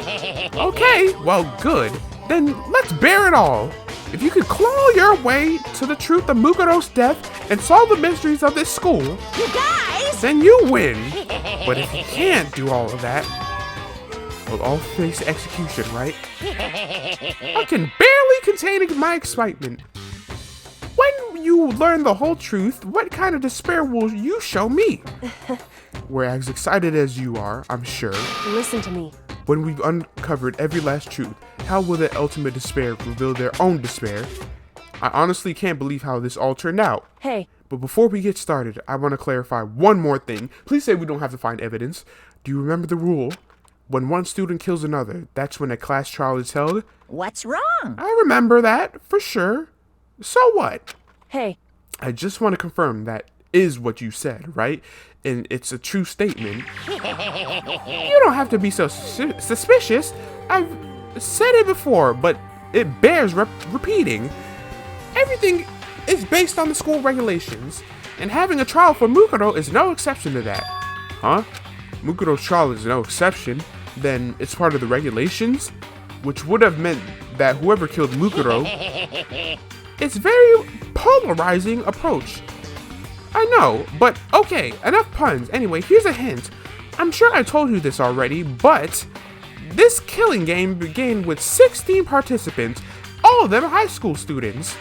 Okay, well, good. Then let's bear it all. If you could claw your way to the truth of Mukuro's death and solve the mysteries of this school, You guys! then you win. But if you can't do all of that, we'll all face execution, right? I can barely contain my excitement. When you learn the whole truth, what kind of despair will you show me? We're as excited as you are, I'm sure. Listen to me. When we've uncovered every last truth, how will the ultimate despair reveal their own despair? I honestly can't believe how this all turned out. Hey, But before we get started, I want to clarify one more thing. Please say we don't have to find evidence. Do you remember the rule? When one student kills another, that's when a class trial is held? What's wrong? I remember that, for sure. So what? hey, I just want to confirm that is what you said, right? And it's a true statement. You don't have to be so suspicious. I've said it before, but it bears repeating. Everything is based on the school regulations, and having a trial for Mukuro is no exception to that. Huh? Mukuro's trial is no exception? Then it's part of the regulations? Which would have meant that whoever killed Mukuro... It's very polarizing approach. I know, but okay, enough puns. Anyway, here's a hint. I'm sure I told you this already, but this killing game began with 16 participants, all of them high school students.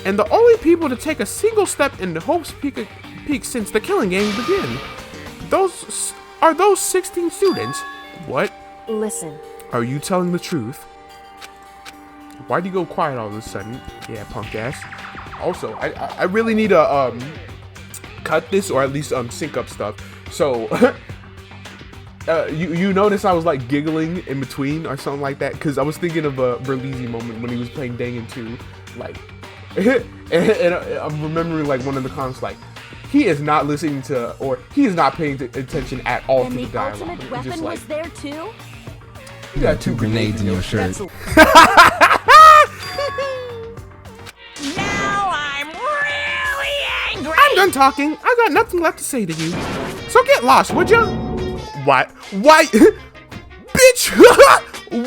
And the only people to take a single step into Hope's Peak since the killing game began. Those 16 students. What? Listen. Are you telling the truth? Why'd you go quiet all of a sudden? Yeah, punk ass. Also, I really need to cut this, or at least sync up stuff. So you notice I was like giggling in between or something like that, because I was thinking of a Berlizzi moment when he was playing Dangan 2, like and I'm remembering like one of the comments like, he is not listening to, or he is not paying attention at all to the dialogue. And the ultimate weapon was there too? You got two grenades in your shirt. Now I'm really angry. I'm done talking. I got nothing left to say to you. So get lost, would ya? Why? Bitch!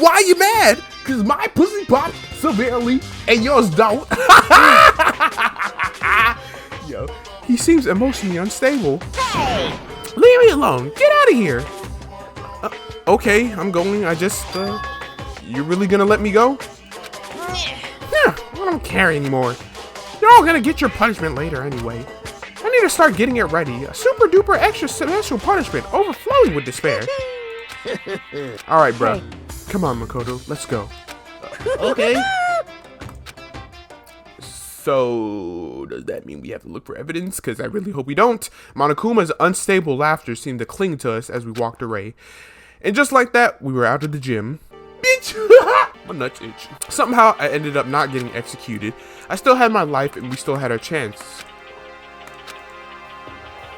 Why you mad? Cause my pussy popped severely and yours don't. Yo, he seems emotionally unstable. Hey! Leave me alone. Get out of here. Okay, I'm going. I just, you're really gonna let me go? Yeah, I don't care anymore. You're all gonna get your punishment later anyway. I need to start getting it ready. A super duper extra special punishment overflowing with despair. Alright, bro. Hey. Come on, Makoto. Let's go. Okay. So, does that mean we have to look for evidence? Because I really hope we don't. Monokuma's unstable laughter seemed to cling to us as we walked away. And just like that, we were out of the gym. Bitch! My nuts itch. Somehow, I ended up not getting executed. I still had my life, and we still had our chance.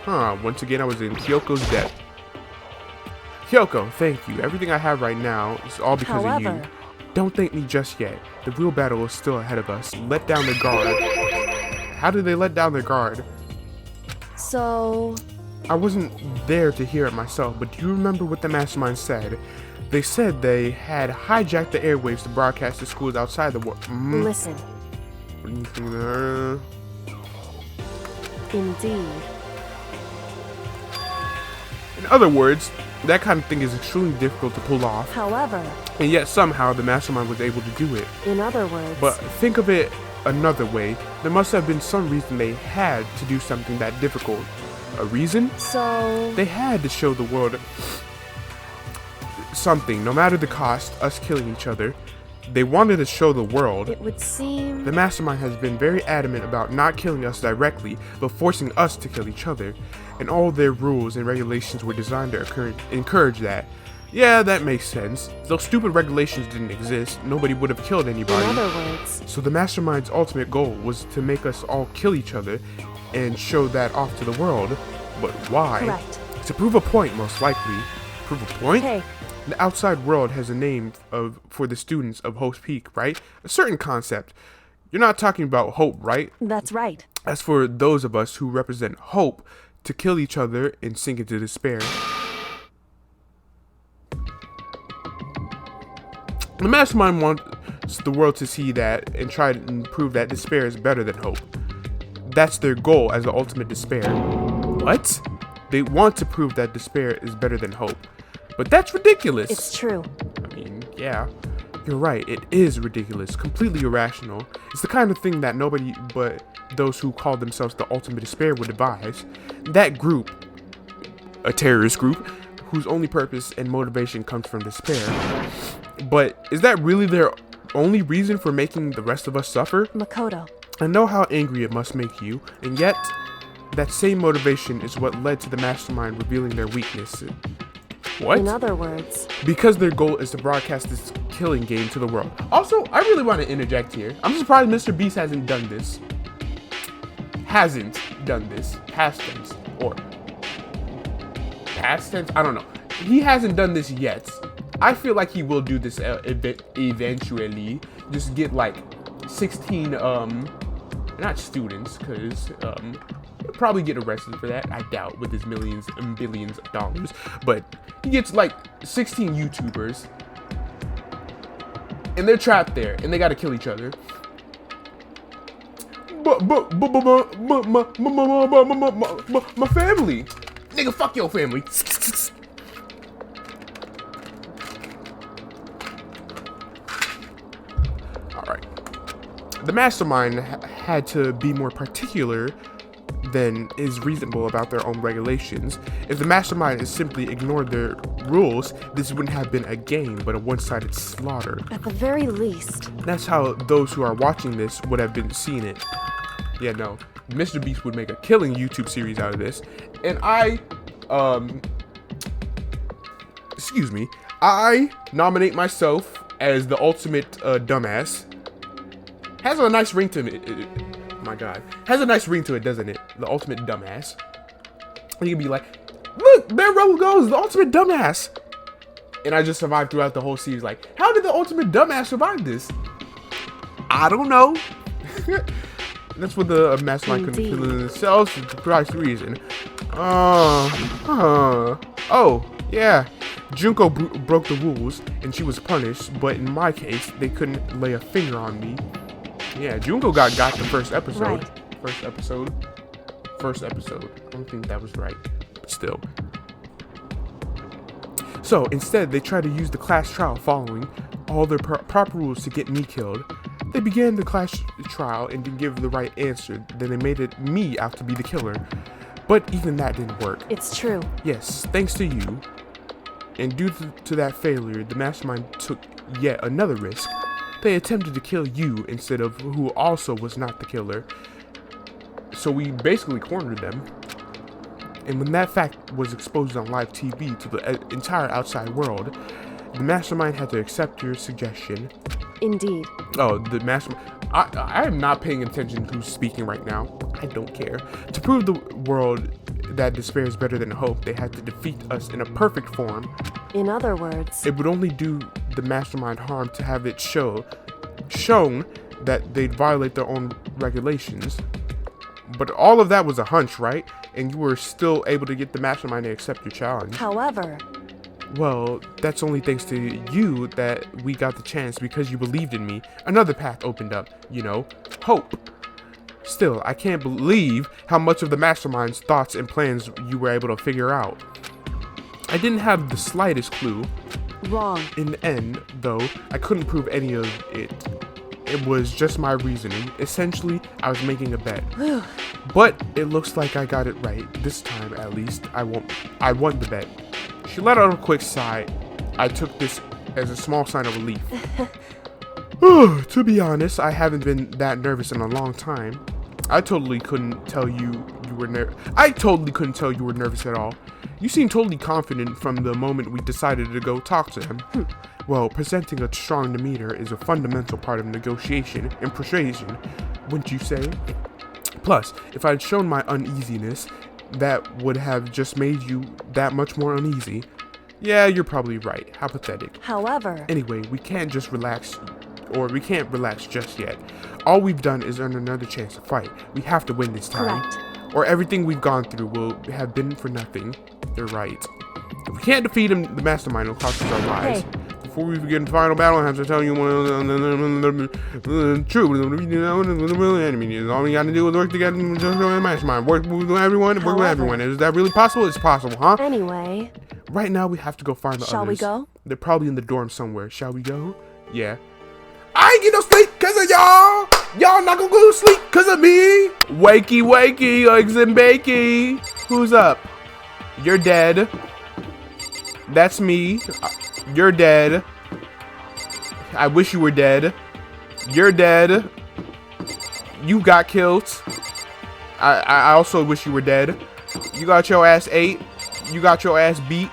Once again, I was in Kyoko's debt. Kyoko, thank you. Everything I have right now is all because of you. Don't thank me just yet. The real battle is still ahead of us. Let down the guard. How did they let down their guard? So... I wasn't there to hear it myself, but do you remember what the mastermind said? They said they had hijacked the airwaves to broadcast to schools outside the world. Listen. Indeed. In other words, that kind of thing is extremely difficult to pull off. However... And yet somehow the mastermind was able to do it. In other words... But think of it another way. There must have been some reason they had to do something that difficult. A reason? So... They had to show the world something, no matter the cost, us killing each other. They wanted to show the world. It would seem... The mastermind has been very adamant about not killing us directly, but forcing us to kill each other. And all their rules and regulations were designed to encourage that. Yeah, that makes sense. If those stupid regulations didn't exist, nobody would have killed anybody. In other words... So the mastermind's ultimate goal was to make us all kill each other and show that off to the world. But why? Correct. To prove a point, most likely. Prove a point? Hey. The outside world has a name for the students of Hope's Peak, right? A certain concept. You're not talking about hope, right? That's right. As for those of us who represent hope, to kill each other and sink into despair. The mastermind wants the world to see that and try to prove that despair is better than hope. That's their goal as the ultimate despair. What? They want to prove that despair is better than hope. But that's ridiculous. It's true. I mean, yeah. You're right, it is ridiculous, completely irrational. It's the kind of thing that nobody but those who call themselves the ultimate despair would advise. That group, a terrorist group, whose only purpose and motivation comes from despair. But is that really their only reason for making the rest of us suffer? Makoto. I know how angry it must make you, and yet, that same motivation is what led to the mastermind revealing their weakness. What? In other words... Because their goal is to broadcast this killing game to the world. Also, I really want to interject here. I'm surprised Mr. Beast hasn't done this. Hasn't done this. Past tense. Or past tense? I don't know. He hasn't done this yet. I feel like he will do this eventually. Just get like 16, not students, because, he'll probably get arrested for that. I doubt with his millions and billions of dollars. But he gets like 16 YouTubers. And they're trapped there, and they gotta kill each other. My family. Nigga, fuck your family. Alright. The mastermind had to be more particular than is reasonable about their own regulations. If the mastermind had simply ignored their rules, this wouldn't have been a game, but a one-sided slaughter. At the very least. That's how those who are watching this would have been seeing it. Yeah, no. Mr. Beast would make a killing YouTube series out of this. And I nominate myself as the ultimate dumbass. Has a nice ring to it. My God. Has a nice ring to it, doesn't it? The ultimate dumbass. And you can be like, look, there Rebel goes, the ultimate dumbass. And I just survived throughout the whole series. Like, how did the ultimate dumbass survive this? I don't know. That's what the mastermind couldn't kill in themselves for the price reason. Oh, yeah. Junko broke the rules, and she was punished. But in my case, they couldn't lay a finger on me. Yeah, Junko got the first episode. Right. First episode. I don't think that was right. But still. So, instead, they tried to use the class trial following all their proper rules to get me killed. They began the class trial and didn't give the right answer. Then they made it me out to be the killer. But even that didn't work. It's true. Yes, thanks to you. And due to that failure, the mastermind took yet another risk. They attempted to kill you instead of who also was not the killer. So we basically cornered them. And when that fact was exposed on live TV to the entire outside world, the mastermind had to accept your suggestion. Indeed. Oh, the mastermind. I am not paying attention to who's speaking right now. I don't care. To prove the world that despair is better than hope, they had to defeat us in a perfect form. In other words, It would only do the mastermind harm to have it shown that they'd violate their own regulations. But all of that was a hunch, right? And you were still able to get the mastermind to accept your challenge. however, Well, that's only thanks to you that we got the chance because you believed in me. Another path opened up, you know, hope. Still, I can't believe how much of the mastermind's thoughts and plans you were able to figure out. I didn't have the slightest clue. wrong. In the end, though, I couldn't prove any of it. It was just my reasoning. Essentially, I was making a bet. But it looks like I got it right. This time, at least, I won the bet. She let out a quick sigh. I took this as a small sign of relief. To be honest, I haven't been that nervous in a long time. I totally couldn't tell you were nervous at all. You seemed totally confident from the moment we decided to go talk to him. Well, presenting a strong demeanor is a fundamental part of negotiation and persuasion, wouldn't you say? Plus, if I'd shown my uneasiness, that would have just made you that much more uneasy. Yeah, you're probably right. How pathetic. However, Anyway, we can't relax just yet. All we've done is earn another chance to fight. We have to win this time. correct. Or everything we've gone through will have been for nothing. They're right. If we can't defeat him, the mastermind will cost us our lives. Hey. Before we begin the final battle, I have to tell you true. Enemy. All we got to do is work together and join the mastermind. Work with everyone. Work with everyone. Is that really possible? It's possible, huh? Anyway, Right now, we have to go find the Shall we others. go? They're probably in the dorm somewhere. Shall we go? Yeah. I ain't get no sleep because of y'all. Y'all not gonna go to sleep because of me. Wakey, wakey, eggs and bakey. Who's up? You're dead. That's me. You're dead. I wish you were dead. You're dead. You got killed. I also wish you were dead. You got your ass ate. You got your ass beat.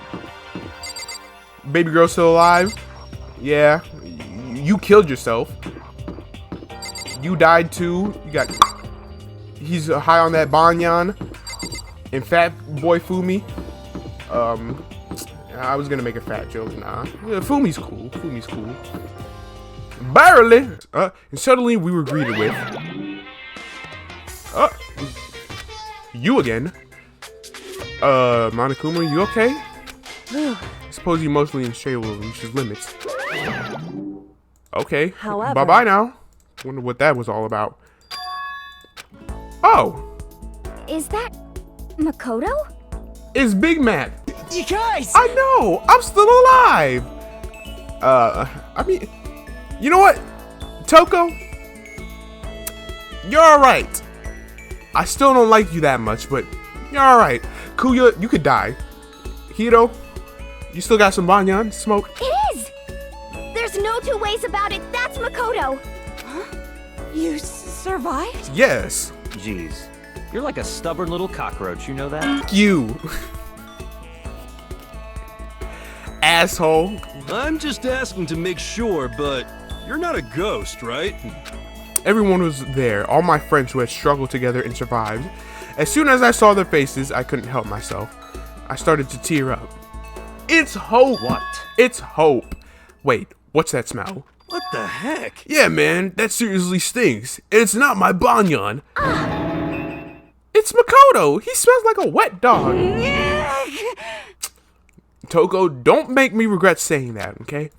Baby girl still alive? Yeah. You killed yourself. You died too. he's high on that banyan. And Fat Boy Fumi. I was gonna make a fat joke. Nah, yeah, Fumi's cool. Fumi's cool. Barely. And suddenly we were greeted with. You again. Monokuma, you okay? I suppose you're emotionally unstable and reaches limits. Okay. However, bye-bye now. Wonder what that was all about. Oh. Is that Makoto? It's Big Mac. You guys! I know. I'm still alive. I mean, you know what? Toko, you're alright. I still don't like you that much, but you're alright. Kuya, you could die. Hiro, you still got some banyan to smoke? It is! There's no two ways about it. That's Makoto. You survived? Yes. Jeez, you're like a stubborn little cockroach, you know that? Fuck you. Asshole. I'm just asking to make sure, but you're not a ghost, right? Everyone was there, all my friends who had struggled together and survived. As soon as I saw their faces, I couldn't help myself. I started to tear up. It's Hope! What? It's Hope! Wait, what's that smell? What the heck? Yeah, man, that seriously stinks. And it's not my banyan. It's Makoto! He smells like a wet dog. Toko, don't make me regret saying that, okay?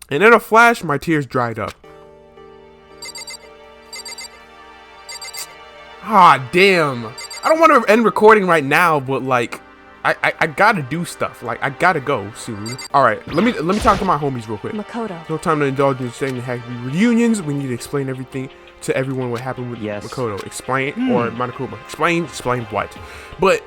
And in a flash, my tears dried up. Ah, damn. I don't want to end recording right now, but like, I gotta do stuff. Like, I gotta go soon. All right, let me talk to my homies real quick. Makoto. No time to indulge in saying happy reunions. We need to explain everything to everyone what happened with Yes. Makoto. Explain, or Monokuma. Explain what? But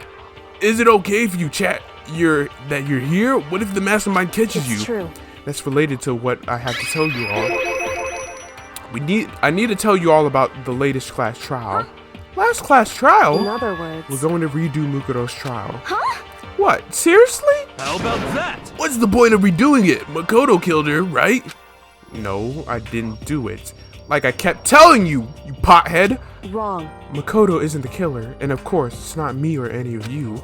is it okay if you chat that you're here? What if the mastermind catches you? It's true. That's related to what I have to tell you all. I need to tell you all about the latest class trial. Last class trial? In other words, We're going to redo Mukuro's trial. Huh? What? Seriously? How about that? What's the point of redoing it? Makoto killed her, right? No, I didn't do it. Like I kept telling you, you pothead. wrong. Makoto isn't the killer, and of course, it's not me or any of you.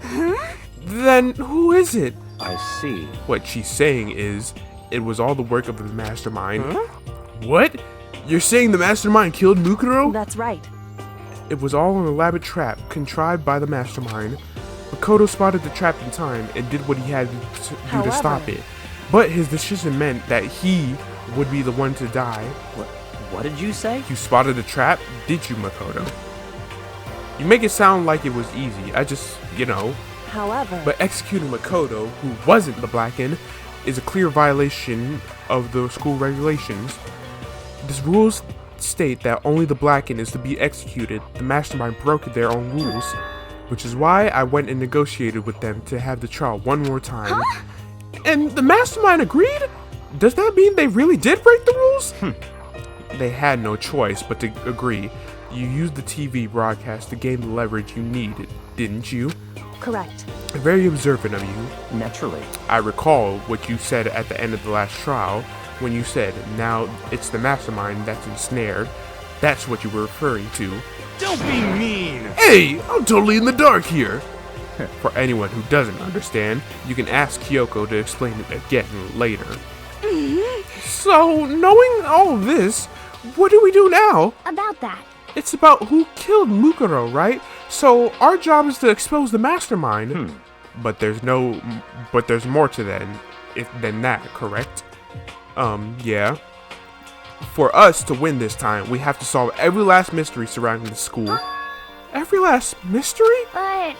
Then who is it? I see. What she's saying is, it was all the work of the mastermind. What? You're saying the mastermind killed Mukuro? That's right. It was all an elaborate trap contrived by the mastermind. Makoto spotted the trap in time and did what he had to do to stop However- it. But his decision meant that he would be the one to die. What did you say? You spotted the trap, did you, Makoto? You make it sound like it was easy. I just, However, But executing Makoto, who wasn't the Blacken, is a clear violation of the school regulations. These rules state that only the Blacken is to be executed. The mastermind broke their own rules, which is why I went and negotiated with them to have the trial one more time. And the mastermind agreed? Does that mean they really did break the rules? They had no choice but to agree. You used the TV broadcast to gain the leverage you needed, didn't you? correct. Very observant of you. Naturally. I recall what you said at the end of the last trial, when you said, now it's the mastermind that's ensnared. That's what you were referring to. Don't be mean! Hey, I'm totally in the dark here. For anyone who doesn't understand, you can ask Kyoko to explain it again later. So, knowing all of this, what do we do now? About that. It's about who killed Mukuro, right? So our job is to expose the mastermind. But there's more to than that, correct? Yeah. For us to win this time, we have to solve every last mystery surrounding the school. Every last mystery? But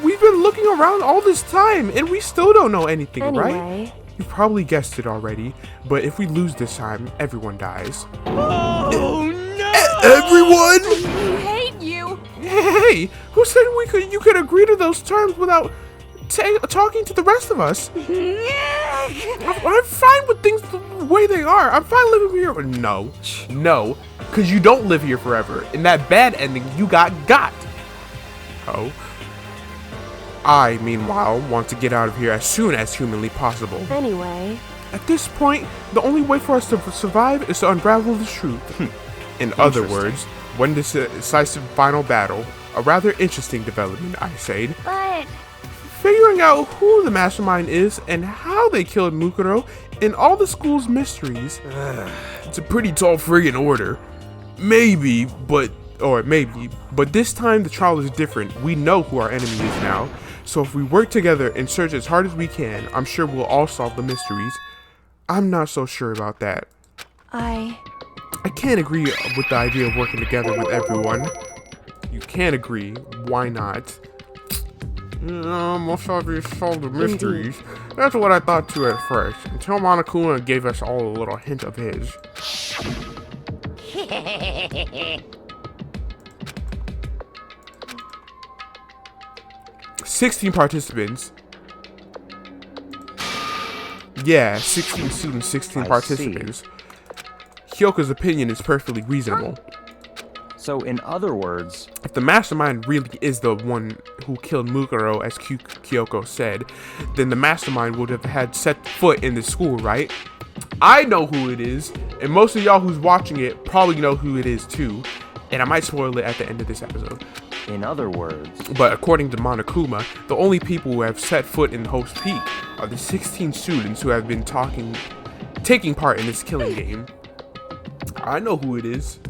We've been looking around all this time, and we still don't know anything, right? Anyway, You probably guessed it already, but if we lose this time, everyone dies. Oh no! Everyone? we hate you. Hey, who said you could agree to those terms without talking to the rest of us? I'm fine with things the way they are. I'm fine living here. No, because you don't live here forever. In that bad ending, you got. Oh. I, meanwhile, want to get out of here as soon as humanly possible. Anyway, At this point, the only way for us to survive is to unravel the truth. In other words, one decisive final battle. A rather interesting development, I say. But Figuring out who the mastermind is and how they killed Mukuro and all the school's mysteries. It's a pretty tall friggin' order. Maybe, but this time the trial is different. We know who our enemy is now. So if we work together and search as hard as we can, I'm sure we'll all solve the mysteries. I'm not so sure about that. I can't agree with the idea of working together with everyone. You can't agree. Why not? Most obvious solve the mysteries. That's what I thought too at first, until Monokuma gave us all a little hint of his. 16 participants. Yeah, 16 students, 16 participants. Hyoka's opinion is perfectly reasonable. So, in other words, if the mastermind really is the one who killed Mukuro, as Kyoko said, then the mastermind would have had set foot in the school, right? I know who it is, and most of y'all who's watching it probably know who it is too, and I might spoil it at the end of this episode. In other words, but according to Monokuma, the only people who have set foot in Hope's Peak are the 16 students who have been taking part in this killing game. I know who it is.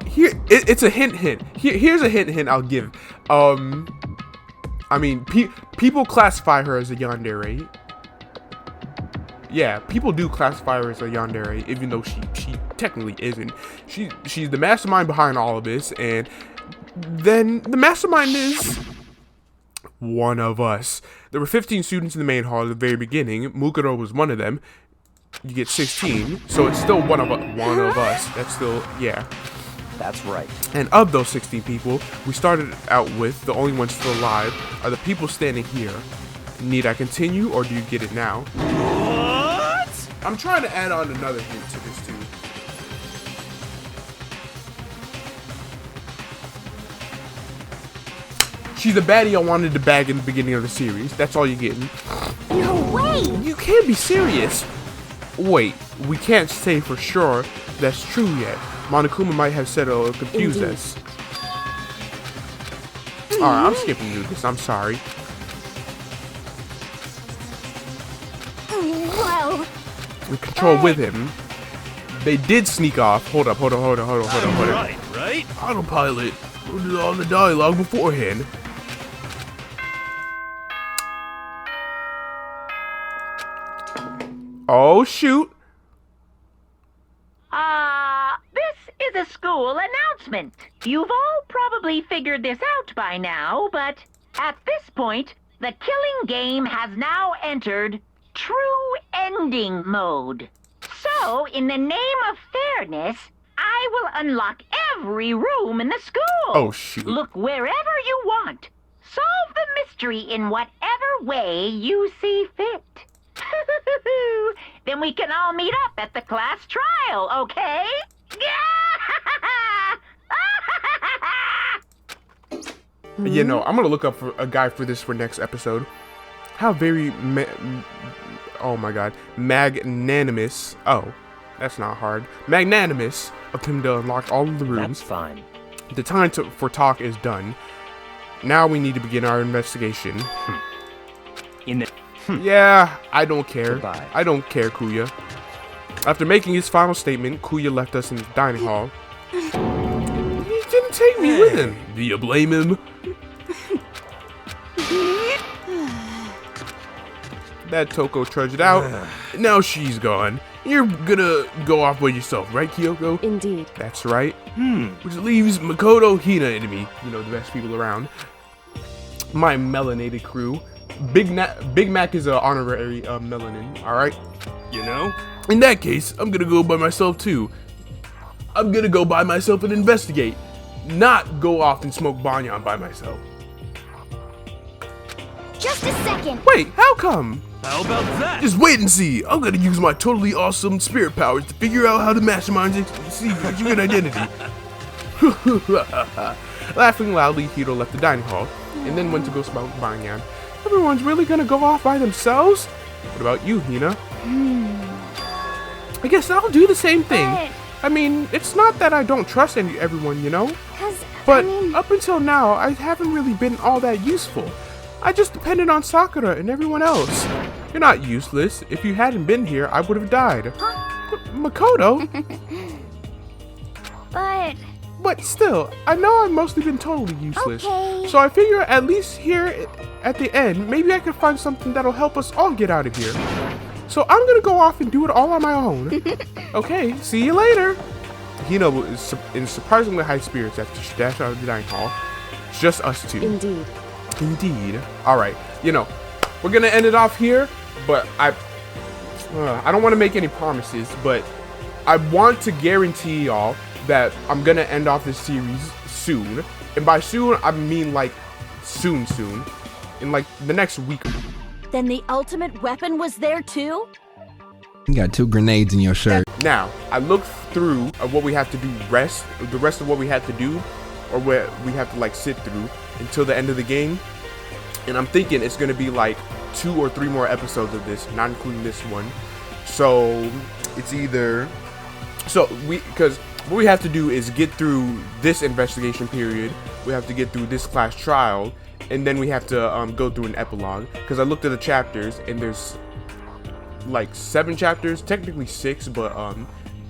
Here, it's a hint. Here's a hint I'll give. I mean, people classify her as a yandere. Yeah, people do classify her as a yandere, even though she technically isn't. She's the mastermind behind all of this, and then the mastermind is one of us. There were 15 students in the main hall at the very beginning. Mukuro was one of them. You get 16, so it's still one of us. That's still, yeah. That's right. And of those 16 people we started out with, the only ones still alive are the people standing here. Need I continue, or do you get it now? What? I'm trying to add on another hint to this too. She's the baddie I wanted to bag in the beginning of the series. That's all you're getting. no way! You can't be serious. Wait, we can't say for sure that's true yet. Monokuma might have said it'll confuse us. Alright, I'm skipping you this. I'm sorry. Well, We control with him. They did sneak off. Hold up. Right? Autopilot. Who did all the dialogue beforehand? Oh, shoot. This is a school announcement. You've all probably figured this out by now, but at this point, the killing game has now entered true ending mode. So, in the name of fairness, I will unlock every room in the school. Oh, shoot. Look wherever you want. Solve the mystery in whatever way you see fit. Then we can all meet up at the class trial, okay? You know, I'm gonna look up for a guy for this for next episode. How very oh my god, magnanimous. Oh, that's not hard. Magnanimous of him to unlock all of the rooms. that's fine. The time for talk is done. Now we need to begin our investigation. In the Yeah, I don't care. Goodbye. I don't care, Kuya. After making his final statement, Kuya left us in the dining hall. He didn't take me with him. Do you blame him? That Toko trudged out. Now she's gone. You're gonna go off by yourself, right, Kyoko? Indeed. That's right. Which leaves Makoto, Hina, and me. You know, the best people around. My melanated crew. Big Mac is an honorary melanin, alright? You know? In that case, I'm gonna go by myself too. I'm gonna go by myself and investigate. Not go off and smoke banyan by myself. just a second. Wait, how come? How about that? Just wait and see. I'm gonna use my totally awesome spirit powers to figure out how the masterminds see your identity. Laughing loudly, Hiro left the dining hall and then went to go smoke banyan. Everyone's really gonna go off by themselves? What about you, Hina? I guess I'll do the same thing. But- I mean, it's not that I don't trust everyone, you know? 'Cause, But I mean, up until now, I haven't really been all that useful. I just depended on Sakura and everyone else. You're not useless. If you hadn't been here, I would have died. Makoto? But still, I know I've mostly been totally useless. Okay. So I figure at least here at the end, maybe I could find something that'll help us all get out of here. So I'm gonna go off and do it all on my own. Okay, see you later. Hino is in surprisingly high spirits after she dashed out of the dining hall. It's just us two. Indeed. Indeed. All right, you know, we're gonna end it off here, but I don't want to make any promises, but I want to guarantee y'all that I'm gonna end off this series soon, and by soon I mean like soon, in like the next week. then the ultimate weapon was there too? You got 2 grenades in your shirt. Now, I looked through what we have to do the rest of what we had to do, or what we have to like sit through until the end of the game. And I'm thinking it's gonna be like 2 or 3 more episodes of this, not including this one. So it's either, because what we have to do is get through this investigation period, we have to get through this class trial, and then we have to go through an epilogue. Because I looked at the chapters and there's like 7 chapters, technically 6, but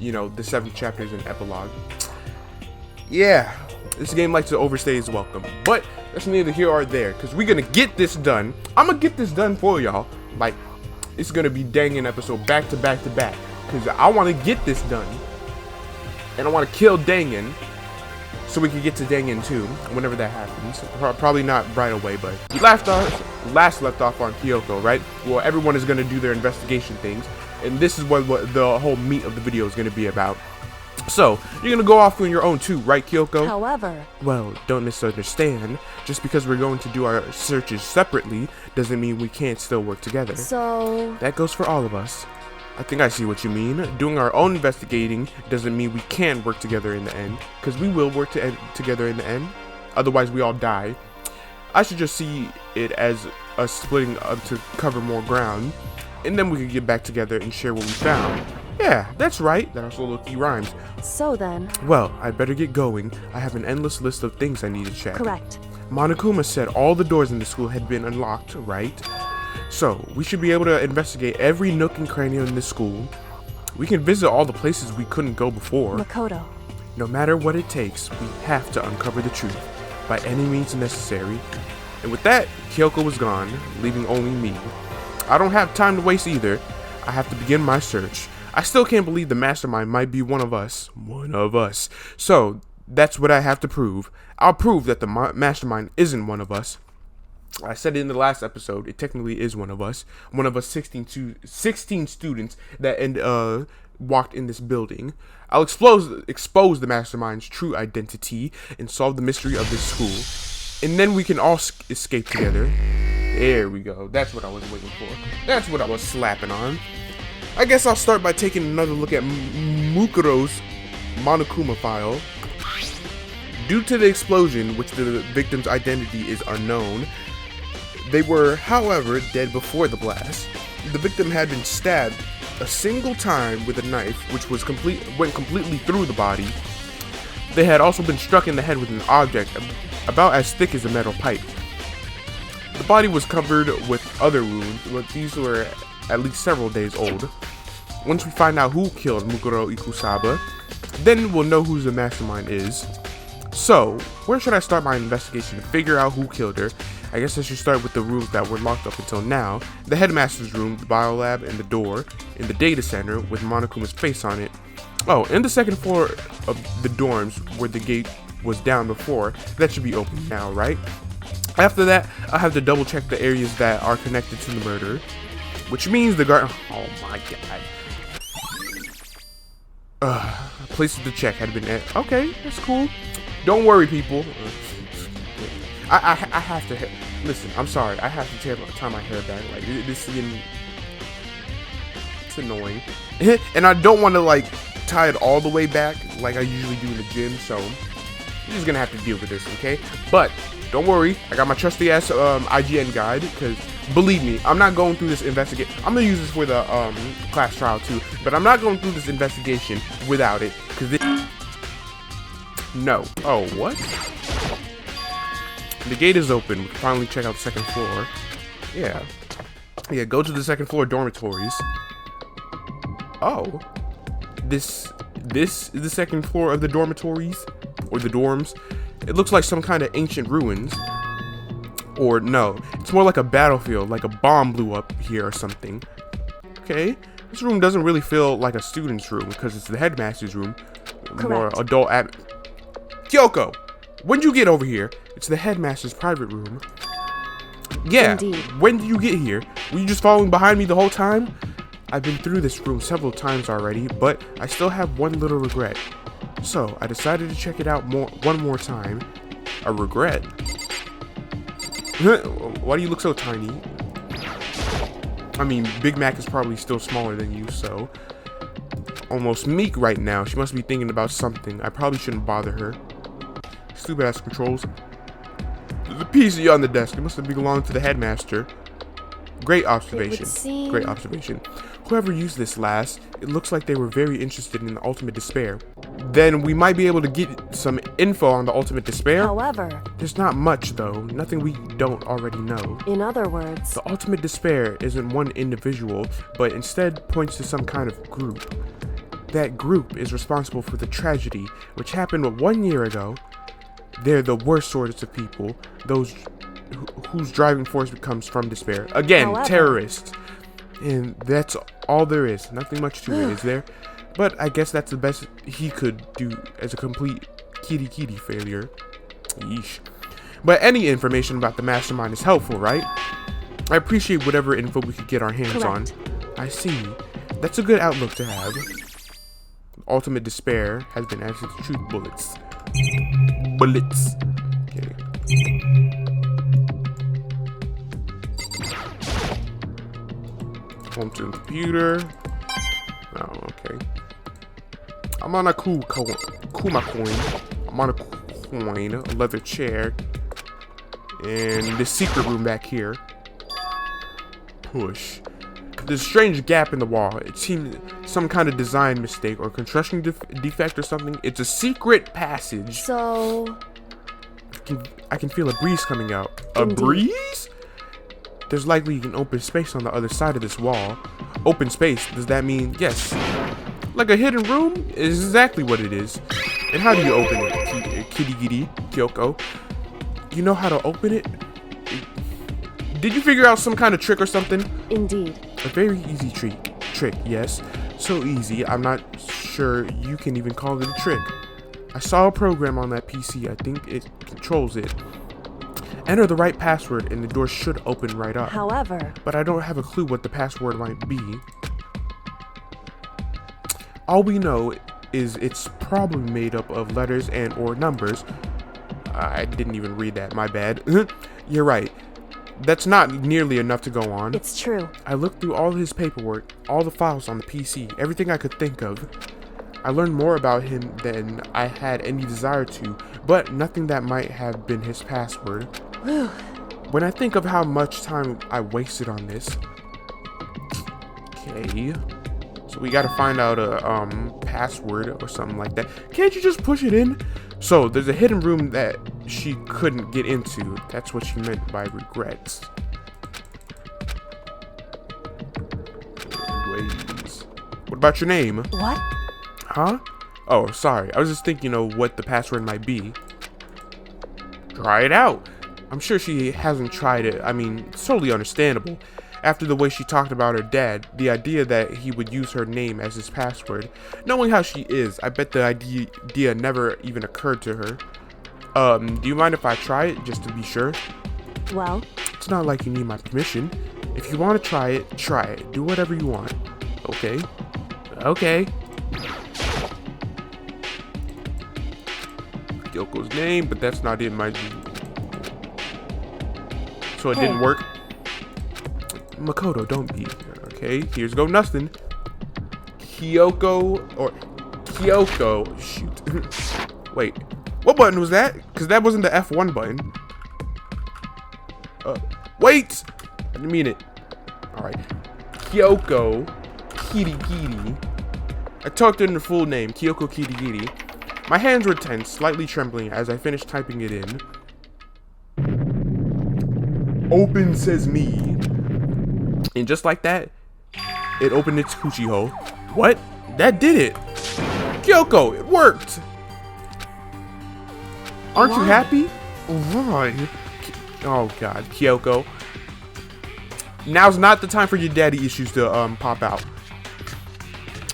you know, the 7th chapter is an epilogue. Yeah, this game likes to overstay its welcome, but that's neither here or there, because we're gonna get this done. I'm gonna get this done for y'all. Like, it's gonna be Dangan episode back to back to back, because I want to get this done, and I want to kill Dangan so we can get to Dangan 2 whenever that happens. Probably not right away, but we last left off on Kyoko, right? Well, everyone is gonna do their investigation things, and this is what the whole meat of the video is gonna be about. So, you're gonna go off on your own too, right, Kyoko? However, Well, don't misunderstand. Just because we're going to do our searches separately doesn't mean we can't still work together. so That goes for all of us. I think I see what you mean. Doing our own investigating doesn't mean we can work together in the end, because we will work together in the end. Otherwise, we all die. I should just see it as us splitting up to cover more ground, and then we can get back together and share what we found. Yeah, that's right. That also low-key rhymes. so then, Well, I'd better get going. I have an endless list of things I need to check. correct. Monokuma said all the doors in the school had been unlocked, right? So, we should be able to investigate every nook and cranny in the school. We can visit all the places we couldn't go before. Makoto, No matter what it takes, we have to uncover the truth, by any means necessary. And with that, Kyoko was gone, leaving only me. I don't have time to waste either. I have to begin my search. I still can't believe the mastermind might be one of us. So, that's what I have to prove. I'll prove that the mastermind isn't one of us. I said it in the last episode, it technically is one of us. One of us 16 students that walked in this building. I'll expose the mastermind's true identity and solve the mystery of this school. And then we can all escape together. There we go. That's what I was waiting for. That's what I was slapping on. I guess I'll start by taking another look at Mukuro's Monokuma file. Due to the explosion, which the victim's identity is unknown, they were, however, dead before the blast. The victim had been stabbed a single time with a knife, which went completely through the body. They had also been struck in the head with an object about as thick as a metal pipe. The body was covered with other wounds, but these were at least several days old. Once we find out who killed Mukuro Ikusaba, then we'll know who the mastermind is. So, where should I start my investigation to figure out who killed her? I guess I should start with the rooms that were locked up until now. The headmaster's room, the biolab, and the door in the data center with Monokuma's face on it. Oh, and the second floor of the dorms where the gate was down before. That should be open now, right? After that, I'll have to double check the areas that are connected to the murder. Which means the guard. Oh my god. Places to check had been at. Okay, that's cool. Don't worry, people. I have to. Listen, I'm sorry. I have to tie my hair back. Like, this is getting. It's annoying. And I don't want to, like, tie it all the way back like I usually do in the gym. So, you're just gonna have to deal with this, okay? But don't worry. I got my trusty ass IGN guide, because Believe me, I'm not going through this investigation. I'm gonna use this for the class trial too, but I'm not going through this investigation without it, because it. No. Oh, what? The gate is open. We can finally check out the second floor. Yeah. Yeah, go to the second floor dormitories. Oh. This is the second floor of the dormitories, or the dorms. It looks like some kind of ancient ruins. Or no, it's more like a battlefield, like a bomb blew up here or something. Okay, this room doesn't really feel like a student's room because it's the headmaster's room. More Correct. adult Kyoko, when'd you get over here? It's the headmaster's private room. Yeah, Indeed. when did you get here? Were you just following behind me the whole time? I've been through this room several times already, but I still have one little regret. So I decided to check it out one more time. A regret? Why do you look so tiny? I mean, Big Mac is probably still smaller than you, so. Almost meek right now. She must be thinking about something. I probably shouldn't bother her. Stupid ass controls. There's a PC on the desk. It must have belonged to the headmaster. Great observation. Great observation. Whoever used this last, it looks like they were very interested in the ultimate despair. Then we might be able to get some info on the ultimate despair. However, There's not much though, nothing we don't already know. in other words, The ultimate despair isn't one individual, but instead points to some kind of group. That group is responsible for the tragedy, which happened 1 year ago. They're the worst sorts of people, those whose driving force comes from despair. Again, However- terrorists. And that's all there is. Nothing much to it, is there? But I guess that's the best he could do as a complete kitty failure. Yeesh. But any information about the mastermind is helpful, right? I appreciate whatever info we could get our hands Correct. on. I see. That's a good outlook to have. Ultimate despair has been added to truth bullets. Bullets. Okay. Home to the computer. Oh, okay. I'm on a Kuma coin. I'm on a coin, a leather chair, and this secret room back here. Push. There's a strange gap in the wall. It seems some kind of design mistake or construction defect or something. It's a secret passage. so I can feel a breeze coming out. A Indeed. breeze? There's likely an open space on the other side of this wall. Open space, does that mean yes? Like a hidden room is exactly what it is. And how do you open it, Kitty Kyoko? You know how to open it? Did you figure out some kind of trick or something? indeed. A very easy trick, yes. So easy, I'm not sure you can even call it a trick. I saw a program on that PC, I think it controls it. Enter the right password and the door should open right up. However, But I don't have a clue what the password might be. All we know is it's probably made up of letters and or numbers. I didn't even read that, my bad. You're right. That's not nearly enough to go on. it's true. I looked through all his paperwork, all the files on the PC, everything I could think of. I learned more about him than I had any desire to, but nothing that might have been his password. When I think of how much time I wasted on this. Okay. So we gotta find out a password or something like that. Can't you just push it in? So there's a hidden room that she couldn't get into. That's what she meant by regrets. Ways. What about your name? What? Huh? Oh, sorry. I was just thinking of what the password might be. Try it out. I'm sure she hasn't tried it. I mean, it's totally understandable. After the way she talked about her dad, the idea that he would use her name as his password. Knowing how she is, I bet the idea never even occurred to her. Do you mind if I try it, just to be sure? Well, It's not like you need my permission. If you want to try it, try it. Do whatever you want. Okay? Okay. Kyoko's name, but that's not in my... So it didn't work? Makoto, don't be. Okay, here's go nothing. Kyoko, or Kyoko, shoot. Wait, what button was that? Because that wasn't the F1 button. Wait! I didn't mean it. Alright. Kyoko Kirigiri. I talked in her full name, Kyoko Kirigiri. My hands were tense, slightly trembling as I finished typing it in. Open says me. And just like that, it opened its coochie hole. What? That did it! Kyoko, it worked! Aren't you happy? Why? Oh god, Kyoko. Now's not the time for your daddy issues to pop out.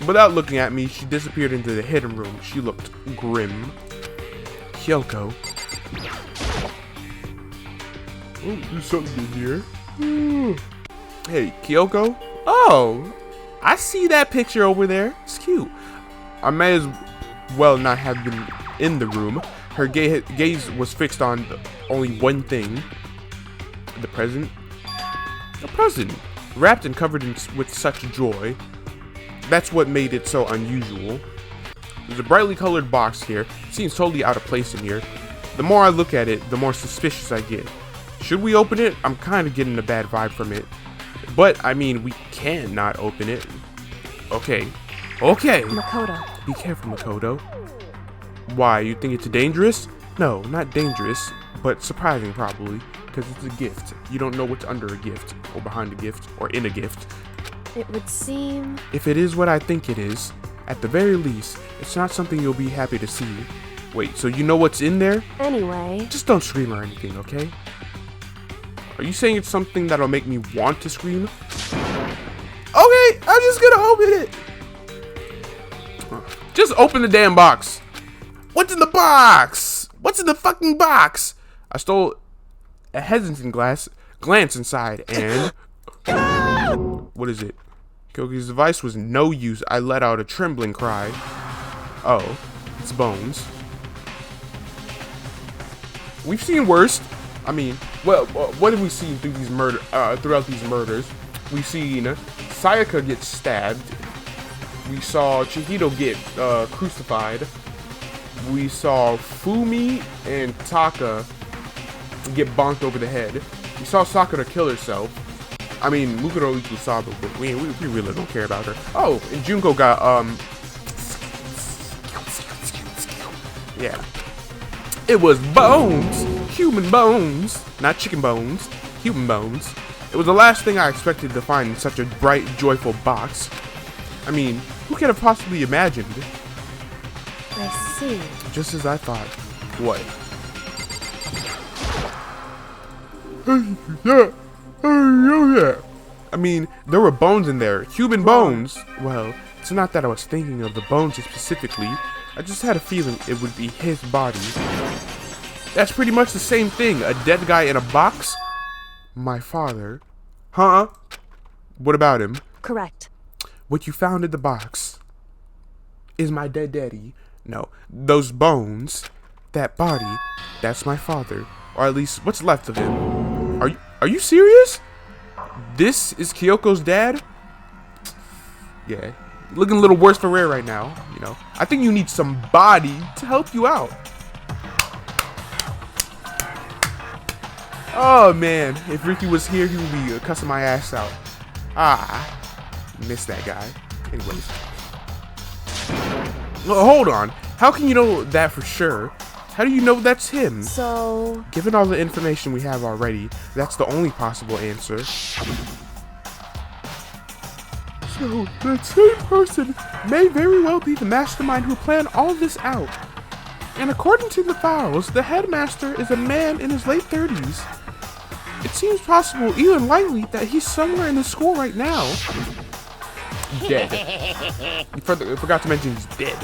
Without looking at me, she disappeared into the hidden room. She looked grim. Kyoko. Oh, there's something in here. Hey, Kyoko? Oh, I see that picture over there. It's cute. I may as well not have been in the room. Her gaze was fixed on only one thing. The present. A present. Wrapped and covered with such joy. That's what made it so unusual. There's a brightly colored box here. It seems totally out of place in here. The more I look at it, the more suspicious I get. Should we open it? I'm kind of getting a bad vibe from it. But, I mean, we can't not open it. Okay. Okay. Makoto. Be careful, Makoto. Why, you think it's dangerous? No, not dangerous, but surprising probably, because it's a gift. You don't know what's under a gift, or behind a gift, or in a gift. It would seem... If it is what I think it is, at the very least, it's not something you'll be happy to see. Wait, so you know what's in there? Anyway... Just don't scream or anything, okay? Are you saying it's something that'll make me want to scream? Okay, I'm just gonna open it! Just open the damn box! What's in the box? What's in the fucking box? I stole a hesitant glance inside and... What is it? Kyoko's device was no use. I let out a trembling cry. Oh, it's bones. We've seen worse. I mean, well, what have we seen through these throughout these murders? We've seen Sayaka get stabbed. We saw Chihito get crucified. We saw Fumi and Taka get bonked over the head. We saw Sakura kill herself. I mean, Mukuro Ikusaba, but we really don't care about her. Oh, and Junko got, yeah. It was bones! Human bones! Not chicken bones. Human bones. It was the last thing I expected to find in such a bright, joyful box. I mean, who could have possibly imagined? I see. Just as I thought. What? Yeah. Yeah. I mean, there were bones in there. Human bones. Well, it's not that I was thinking of the bones specifically. I just had a feeling it would be his body. That's pretty much the same thing. A dead guy in a box? My father. Huh? What about him? Correct. What you found in the box is my dead daddy. No, those bones, that body, that's my father. Or at least what's left of him. Are you serious? This is Kyoko's dad? Yeah, looking a little worse for wear right now, you know. I think you need somebody to help you out. Oh man, if Ricky was here, he would be cussing my ass out. Miss that guy. Anyways. Oh, hold on. How can you know that for sure? How do you know that's him? So... Given all the information we have already, that's the only possible answer. So, that same person may very well be the mastermind who planned all this out. And according to the files, the headmaster is a man in his late 30s. It seems possible, even likely, that he's somewhere in the school right now. Dead. You forgot to mention he's dead.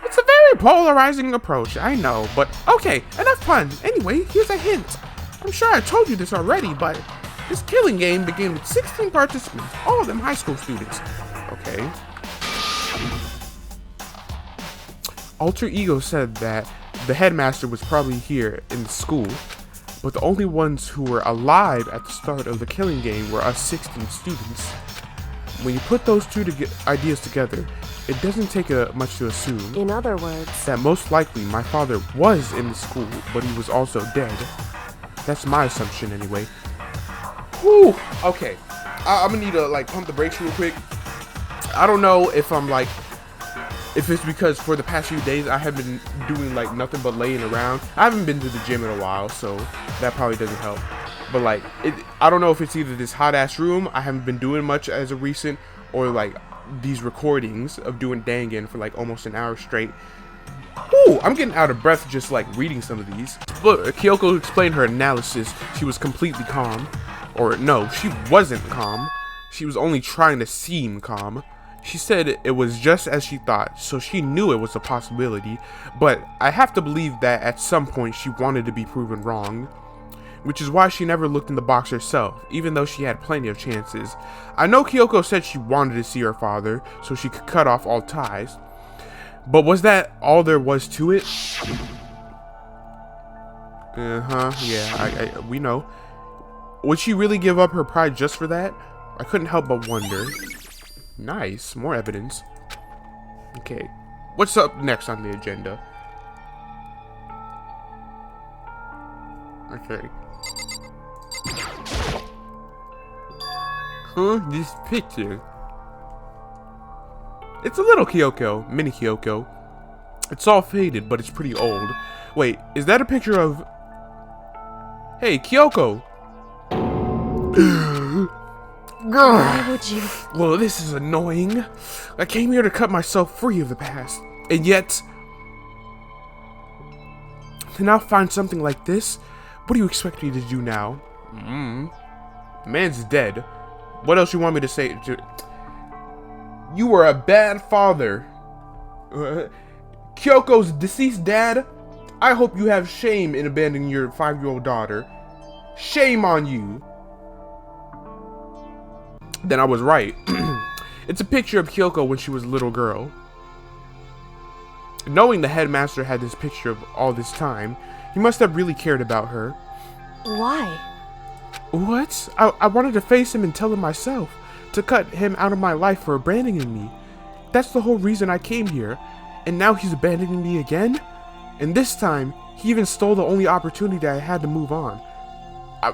It's a very polarizing approach, I know, but okay, enough fun. Anyway, here's a hint. I'm sure I told you this already, but this killing game began with 16 participants, all of them high school students. Okay. Alter Ego said that the headmaster was probably here in the school, but the only ones who were alive at the start of the killing game were us 16 students. When you put those two ideas together, it doesn't take much to assume. In other words, that most likely my father was in the school, but he was also dead. That's my assumption anyway. Whew. Okay. I'm gonna need to like pump the brakes real quick. I don't know if I'm like, if it's because for the past few days I have been doing like nothing but laying around. I haven't been to the gym in a while, so that probably doesn't help. But like, I don't know if it's either this hot ass room, I haven't been doing much as of recent, or like these recordings of doing Dangan for like almost an hour straight. Ooh, I'm getting out of breath just like reading some of these. Look, Kyoko explained her analysis. She was completely calm. Or no, she wasn't calm. She was only trying to seem calm. She said it was just as she thought, so she knew it was a possibility, but I have to believe that at some point she wanted to be proven wrong. Which is why she never looked in the box herself, even though she had plenty of chances. I know Kyoko said she wanted to see her father, so she could cut off all ties. But was that all there was to it? Yeah, we know. Would she really give up her pride just for that? I couldn't help but wonder. Nice, more evidence. Okay, what's up next on the agenda? Okay. Huh? This picture. It's a little Kyoko, mini Kyoko. It's all faded, but it's pretty old. Wait, is that a picture of... Hey, Kyoko! Why would you? Well, this is annoying. I came here to cut myself free of the past. And yet... to now find something like this? What do you expect me to do now? Man's dead. What else you want me to say? You were a bad father. Kyoko's deceased dad. I hope you have shame in abandoning your 5-year-old daughter. Shame on you. Then I was right. It's a picture of Kyoko when she was a little girl. Knowing the headmaster had this picture of all this time, he must have really cared about her. Why? What? I wanted to face him and tell him myself. To cut him out of my life for abandoning me. That's the whole reason I came here. And now he's abandoning me again? And this time, he even stole the only opportunity I had to move on. I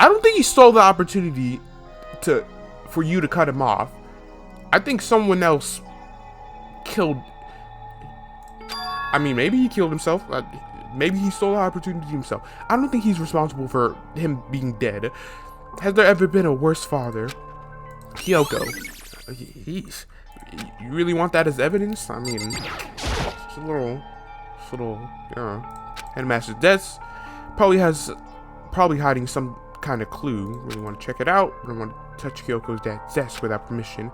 don't think he stole the opportunity for you to cut him off. I think someone else killed... I mean, maybe he killed himself. Maybe he stole the opportunity himself. I don't think he's responsible for him being dead. Has there ever been a worse father? Kyoko. You really want that as evidence? I mean, it's a little, Headmaster's desk. Probably hiding some kind of clue. Really want to check it out. I don't want to touch Kyoko's dad's desk without permission.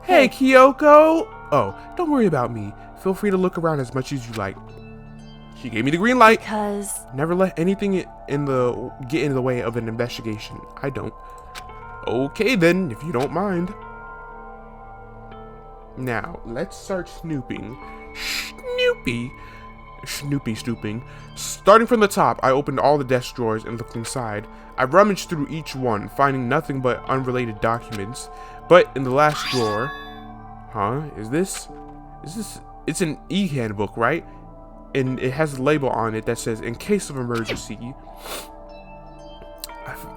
Hey, Kyoko! Oh, don't worry about me. Feel free to look around as much as you like. She gave me the green light. Because... Never let anything get in the way of an investigation. I don't. Okay then, if you don't mind. Now, let's start snooping. Snooping. Starting from the top, I opened all the desk drawers and looked inside. I rummaged through each one, finding nothing but unrelated documents. But in the last drawer... Huh? Is this... It's an e-handbook, right? And it has a label on it that says, in case of emergency.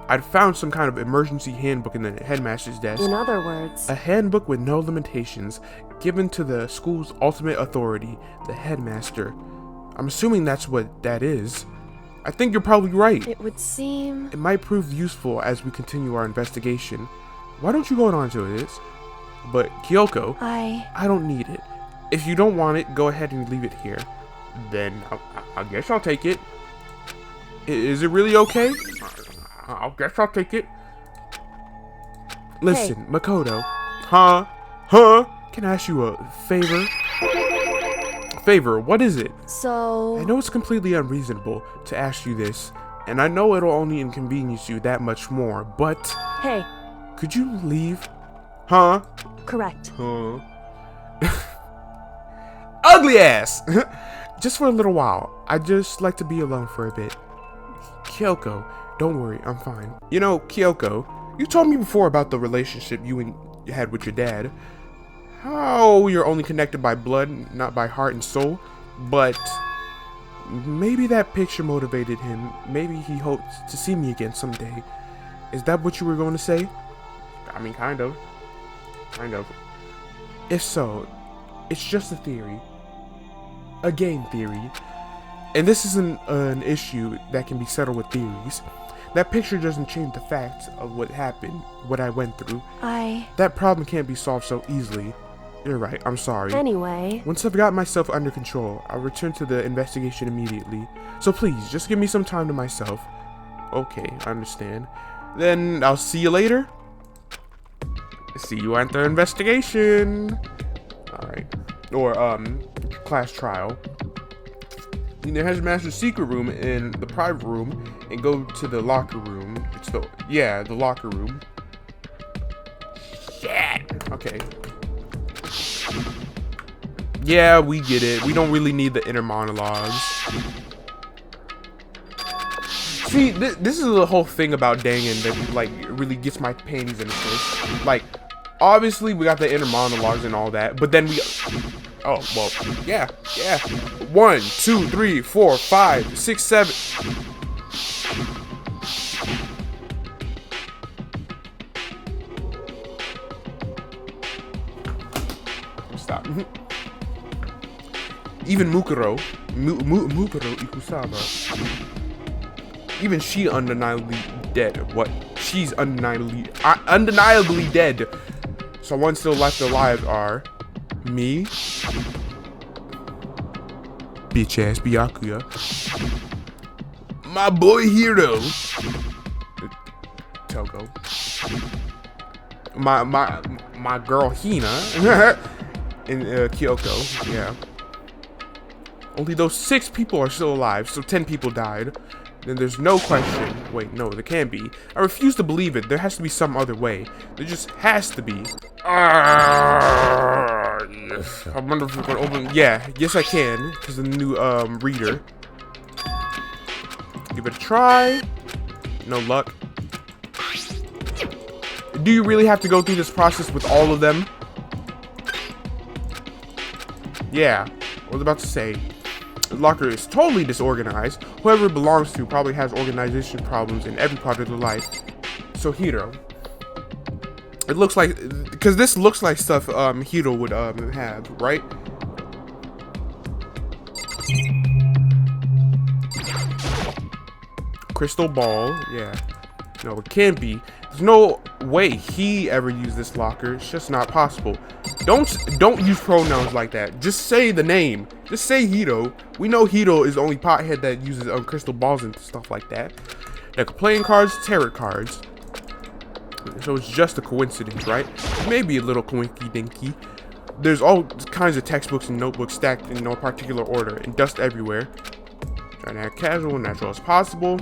I'd found some kind of emergency handbook in the headmaster's desk. In other words... A handbook with no limitations, given to the school's ultimate authority, the headmaster. I'm assuming that's what that is. I think you're probably right. It would seem... It might prove useful as we continue our investigation. Why don't you hold on to this? But, Kyoko, I don't need it. If you don't want it, go ahead and leave it here. Then, I guess I'll take it. Is it really okay? I guess I'll take it. Listen, hey. Makoto. Huh? Can I ask you a favor? Favor, what is it? So... I know it's completely unreasonable to ask you this, and I know it'll only inconvenience you that much more, but... Hey. Could you leave? Huh? Correct. Huh? Ugly ass! Just for a little while. I'd just like to be alone for a bit. Kyoko, don't worry, I'm fine. You know, Kyoko, you told me before about the relationship you had with your dad. How you're only connected by blood, not by heart and soul. But maybe that picture motivated him. Maybe he hopes to see me again someday. Is that what you were going to say? I mean, kind of. Kind of. If so, it's just a theory. A game theory. And this isn't an issue that can be settled with theories. That picture doesn't change the facts of what happened, what I went through. That problem can't be solved so easily. You're right, I'm sorry. Anyway. Once I've got myself under control, I'll return to the investigation immediately. So please, just give me some time to myself. Okay, I understand. Then I'll see you later. See you at the investigation. Alright. Or, class trial. In the headmaster's secret room in the private room and go to the locker room. It's the locker room. Shit. Okay. Yeah, we get it. We don't really need the inner monologues. See, this is the whole thing about Dangan that like really gets my panties in a twist. Like, obviously we got the inner monologues and all that, but then we. Oh, well, yeah. 1, 2, 3, 4, 5, 6, 7. Stop. Even Mukuro Ikusaba. Even she undeniably dead. What? She's undeniably dead. So one still left alive are me, bitch ass Byakuya, my boy Hiro, Togo, my girl Hina, and Kyoko. Yeah. Only those 6 people are still alive, so 10 people died. Then there's no question. Wait, no, there can't be. I refuse to believe it. There has to be some other way. There just has to be. Yes. I wonder if we can open. Yeah, yes I can, because of the new reader. Give it a try. No luck. Do you really have to go through this process with all of them? Yeah, I was about to say. The locker is totally disorganized. Whoever it belongs to probably has organization problems in every part of their life. So Hiro. It looks like, because this looks like stuff Hiro would have, right? Crystal ball, yeah. No, it can't be. There's no way he ever used this locker. It's just not possible. Don't use pronouns like that. Just say the name. Just say Hiro. We know Hiro is the only pothead that uses crystal balls and stuff like that. Like playing cards, tarot cards. So it's just a coincidence, right? Maybe a little coinky dinky. There's all kinds of textbooks and notebooks stacked in no particular order and dust everywhere. Trying to act casual and natural as possible.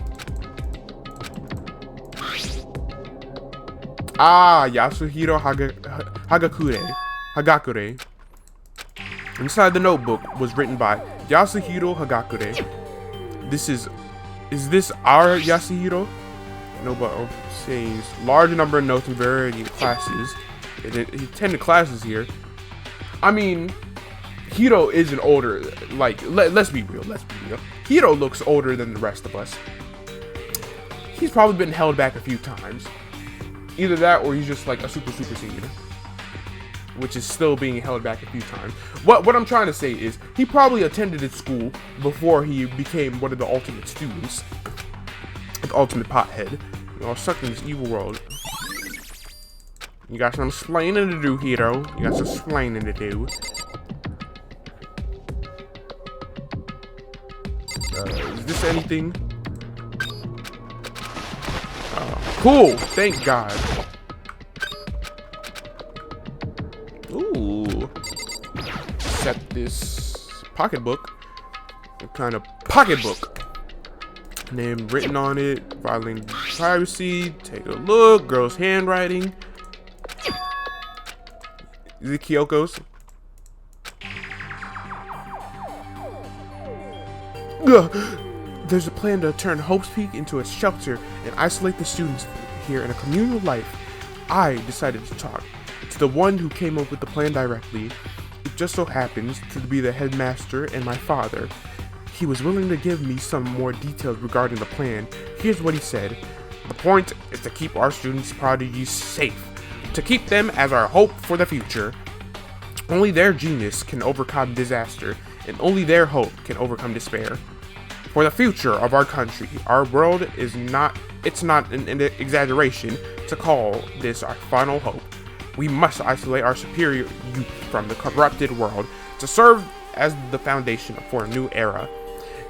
Ah, Yasuhiro Hagakure. Inside the notebook was written by Yasuhiro Hagakure. Is this our Yasuhiro? No, but saying large number of notes in variety of classes. He attended classes here. I mean, Hiro is an older, like, let's be real. Hiro looks older than the rest of us. He's probably been held back a few times. Either that or he's just like a super senior, which is still being held back a few times. What I'm trying to say is he probably attended at school before he became one of the ultimate students, the ultimate pothead. You're all stuck in this evil world. You got some explaining to do, Hiro. You got some explaining to do. Is this anything? Cool, thank God. Ooh. Set this pocketbook. What kind of pocketbook? Name written on it. Violating privacy. Take a look. Girl's handwriting. Is it Kyoko's? Ugh. There's a plan to turn Hope's Peak into a shelter and isolate the students here in a communal life. I decided to talk to the one who came up with the plan directly. It just so happens to be the headmaster and my father. He was willing to give me some more details regarding the plan. Here's what he said. The point is to keep our students' prodigies safe, to keep them as our hope for the future. Only their genius can overcome disaster, and only their hope can overcome despair. For the future of our country, our world is not, it's not an exaggeration to call this our final hope. We must isolate our superior youth from the corrupted world to serve as the foundation for a new era.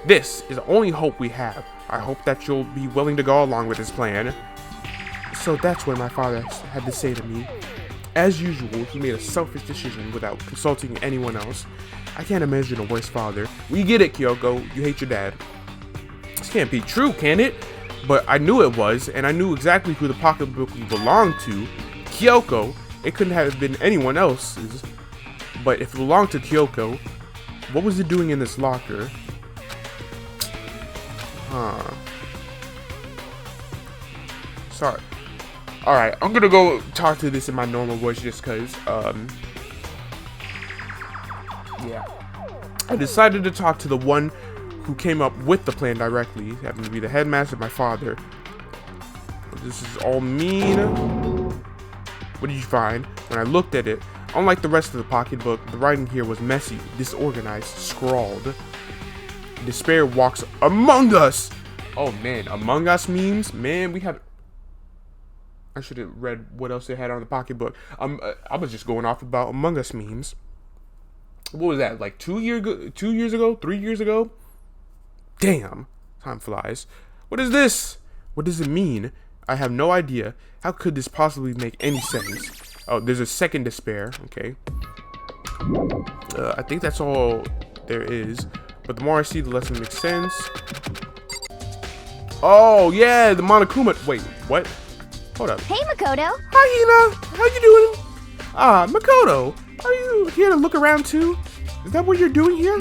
This is the only hope we have. I hope that you'll be willing to go along with this plan. So that's what my father had to say to me. As usual, he made a selfish decision without consulting anyone else. I can't imagine a worse father. We get it, Kyoko. You hate your dad. This can't be true, can it? But I knew it was, and I knew exactly who the pocketbook belonged to. Kyoko. It couldn't have been anyone else's. But if it belonged to Kyoko, what was it doing in this locker? Sorry. Alright, I'm gonna go talk to this in my normal voice just cause, yeah. I decided to talk to the one who came up with the plan directly. It happened to be the headmaster, my father. This is all mean. What did you find? When I looked at it, unlike the rest of the pocketbook, the writing here was messy, disorganized, scrawled. Despair walks among us! Oh man, Among Us memes? Man, we had... I should have read what else they had on the pocketbook. I was just going off about Among Us memes. What was that, like 2 years ago? 3 years ago? Damn, time flies. What is this? What does it mean? I have no idea. How could this possibly make any sense? Oh, there's a second despair. Okay. I think that's all there is. But the more I see, the less it makes sense. Oh, yeah, the Monokuma. Wait, what? Hold up. Hey, Makoto. Hi, Hina. How you doing? Makoto, are you here to look around too? Is that what you're doing here?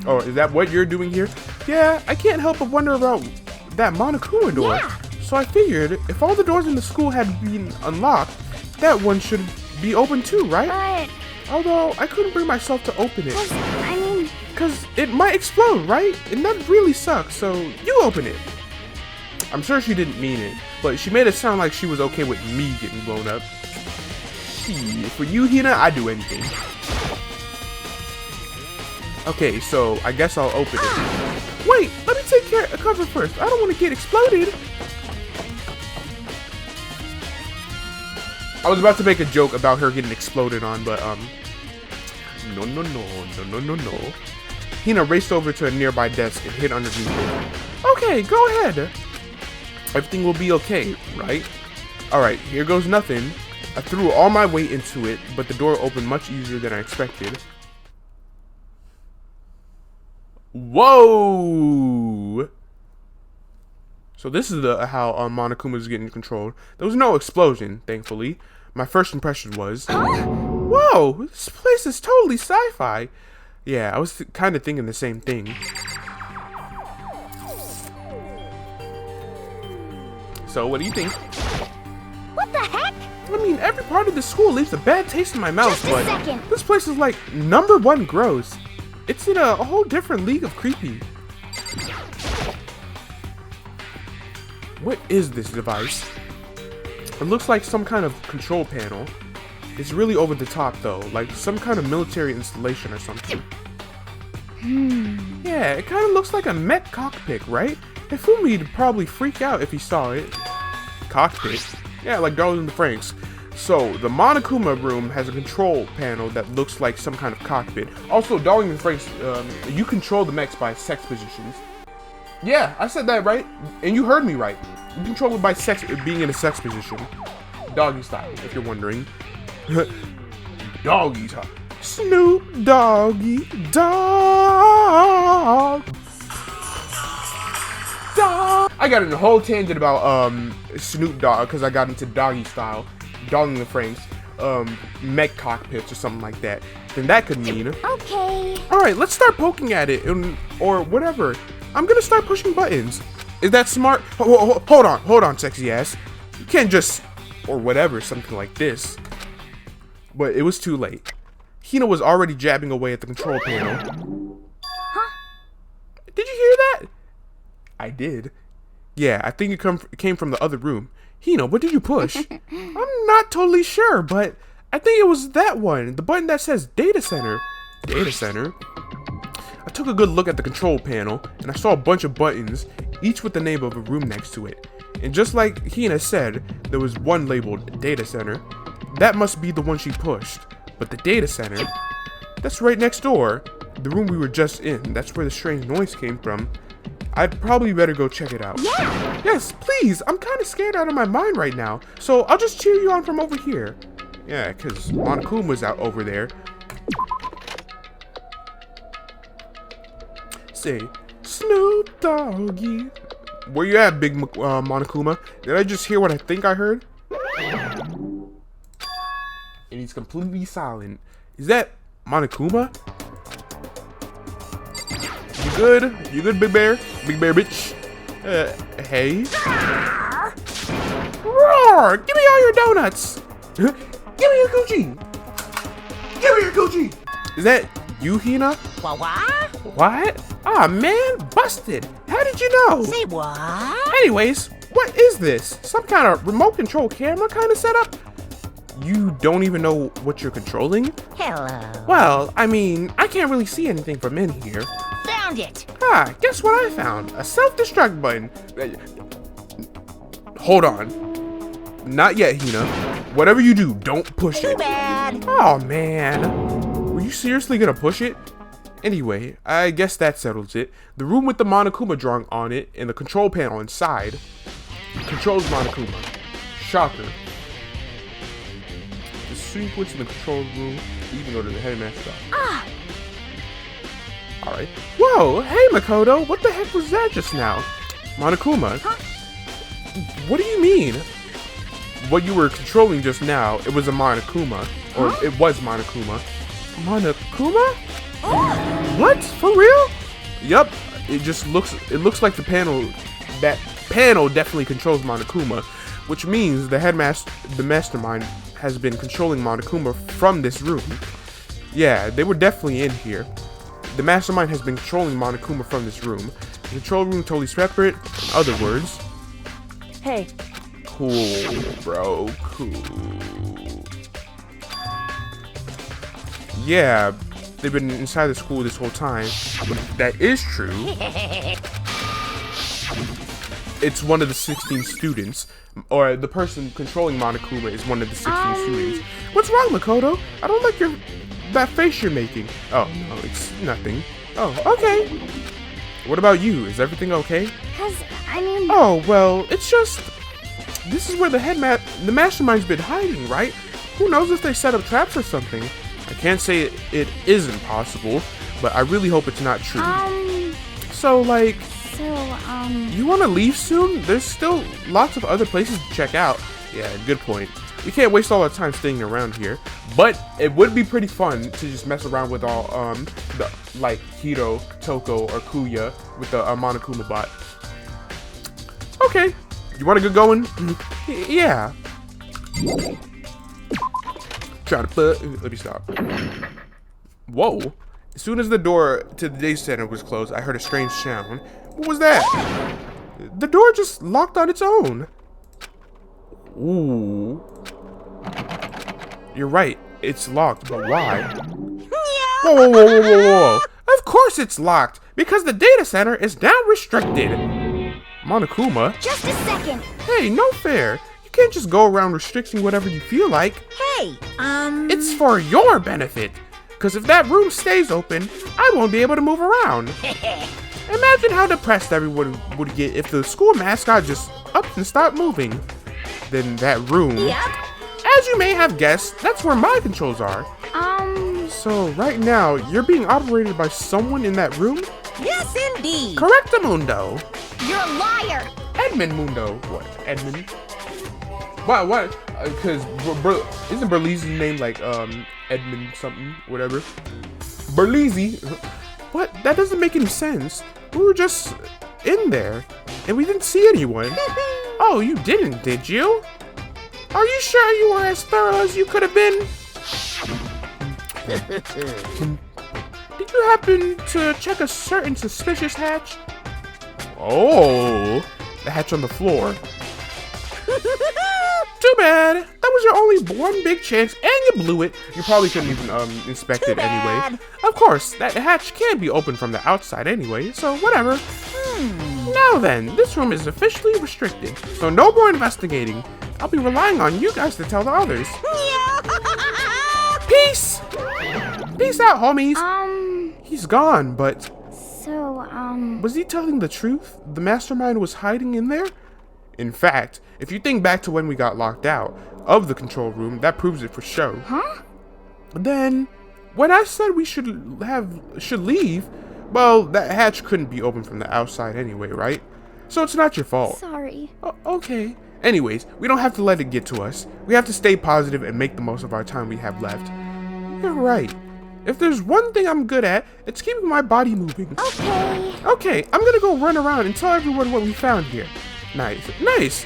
Oh, is that what you're doing here? Yeah, I can't help but wonder about that Monokuma door. Yeah. So I figured if all the doors in the school had been unlocked, that one should be open too, right? But... Although I couldn't bring myself to open it. I mean... Cause it might explode, right? And that really sucks, so you open it. I'm sure she didn't mean it, but she made it sound like she was okay with me getting blown up. For you, Hina, I'd do anything. Okay, so I guess I'll open it. Wait, let me take care of cover first. I don't want to get exploded. I was about to make a joke about her getting exploded on, but no. Hina raced over to a nearby desk and hid underneath it. Okay, go ahead. Everything will be okay, right? Alright, here goes nothing. I threw all my weight into it, but the door opened much easier than I expected. Whoa! So this is how Monokuma is getting controlled. There was no explosion, thankfully. My first impression was, whoa, this place is totally sci-fi. Yeah, I was kind of thinking the same thing. So, what do you think? What the heck? I mean, every part of the school leaves a bad taste in my mouth, Just a but second. this place is like #1 gross. It's in a whole different league of creepy. What is this device? It looks like some kind of control panel. It's really over the top though, like some kind of military installation or something. Yeah, it kind of looks like a mech cockpit, right? Hifumi'd probably freak out if he saw it. Cockpit? Yeah, like Dollars and the Franks. So, the Monokuma room has a control panel that looks like some kind of cockpit. Also, Dollars and Franks, you control the mechs by sex positions. Yeah, I said that right, and you heard me right. You control it by sex, being in a sex position. Doggy style, if you're wondering. Doggy style. Snoop Doggy Dog. Dog. I got in a whole tangent about Snoop Dogg because I got into Doggy Style, Dog and the Franks, mech cockpits or something like that. Then that could mean. Okay. All right, let's start poking at it or whatever. I'm gonna start pushing buttons. Is that smart? Hold on, sexy ass. You can't just or whatever, something like this. But it was too late. Hina was already jabbing away at the control panel. Huh? Did you hear that? I did. Yeah, I think it came from the other room. Hina, what did you push? I'm not totally sure, but I think it was that one. The button that says Data Center. Data Center? I took a good look at the control panel, and I saw a bunch of buttons, each with the name of a room next to it. And just like Hina said, there was one labeled Data Center. That must be the one she pushed. But the Data Center, that's right next door. The room we were just in, that's where the strange noise came from. I'd probably better go check it out. Yeah! Yes, please. I'm kind of scared out of my mind right now. So I'll just cheer you on from over here. Yeah, because Monokuma's out over there. Say, Snoop Doggy. Where you at, big Monokuma? Did I just hear what I think I heard? And he's completely silent. Is that Monokuma? You good? You good, Big Bear? Big Bear, bitch. Hey. Roar! Give me all your donuts. Give me your Gucci. Give me your Gucci. Is that you, Hina? What? Aw, man, busted. How did you know? Say what? Anyways, what is this? Some kind of remote control camera kind of setup? You don't even know what you're controlling? Hello. Well, I mean, I can't really see anything from in here. Found it. Ah, guess what I found? A self-destruct button. Hold on. Not yet, Hina. Whatever you do, don't push it. Too bad. Oh, man. Were you seriously gonna push it? Anyway, I guess that settles it. The room with the Monokuma drawing on it and the control panel inside controls Monokuma. Shocker. The sequence in the control room, even go to the headmaster. Alright. Whoa, hey Makoto, what the heck was that just now? Monokuma? What do you mean? What you were controlling just now, it was a Monokuma. Or it was Monokuma. Monokuma? What? For real? Yup. It looks like that panel definitely controls Monokuma, which means the mastermind has been controlling Monokuma from this room. Yeah, they were definitely in here. The mastermind has been controlling Monokuma from this room. The control room totally separate. In other words, Hey, cool, bro, cool. Yeah, they've been inside the school this whole time. But that is true. It's one of the 16 students, or the person controlling Monokuma is one of the 16 students. What's wrong, Makoto? I don't like that face you're making. Oh, no, it's nothing. Oh, okay. What about you? Is everything okay? Oh, well, it's just... This is where the mastermind's been hiding, right? Who knows if they set up traps or something? I can't say it isn't possible, but I really hope it's not true. So, like... You want to leave soon? There's still lots of other places to check out. Yeah, good point. We can't waste all our time staying around here, but it would be pretty fun to just mess around with all like Hiro, Toko, or Kuya with the Monokuma bot. Okay, you want to get going? Yeah. Trying to put. Let me stop. Whoa! As soon as the door to the day center was closed, I heard a strange sound. What was that? The door just locked on its own. Ooh. You're right. It's locked, but why? Whoa. Of course it's locked, because the data center is now restricted. Monokuma? Just a second. Hey, no fair. You can't just go around restricting whatever you feel like. Hey, It's for your benefit. Because if that room stays open, I won't be able to move around. Imagine how depressed everyone would get if the school mascot just up and stopped moving. Then that room, as you may have guessed, that's where my controls are. So right now, you're being operated by someone in that room? yes, indeed. Correctamundo. You're a liar. Edmund Mundo. What? Edmund? What? Because isn't Berleezy's name like Edmund something, whatever? Berleezy? What? That doesn't make any sense. We were just in there, and we didn't see anyone. Oh, you didn't, did you? Are you sure you were as thorough as you could have been? Did you happen to check a certain suspicious hatch? Oh, the hatch on the floor. Too bad. That was your only one big chance, and you blew it. You probably couldn't even inspect it anyway. Of course, that hatch can't be opened from the outside anyway, so whatever. Now then, this room is officially restricted, so no more investigating. I'll be relying on you guys to tell the others. Peace! Peace out, homies. He's gone, but... So, was he telling the truth? The mastermind was hiding in there? In fact, if you think back to when we got locked out of the control room, that proves it for show. Huh? Then, when I said we should leave, well, that hatch couldn't be opened from the outside anyway, right? So it's not your fault. Sorry. Okay. Anyways, we don't have to let it get to us. We have to stay positive and make the most of our time we have left. You're right. If there's one thing I'm good at, it's keeping my body moving. Okay. Okay, I'm gonna go run around and tell everyone what we found here. Nice. Nice!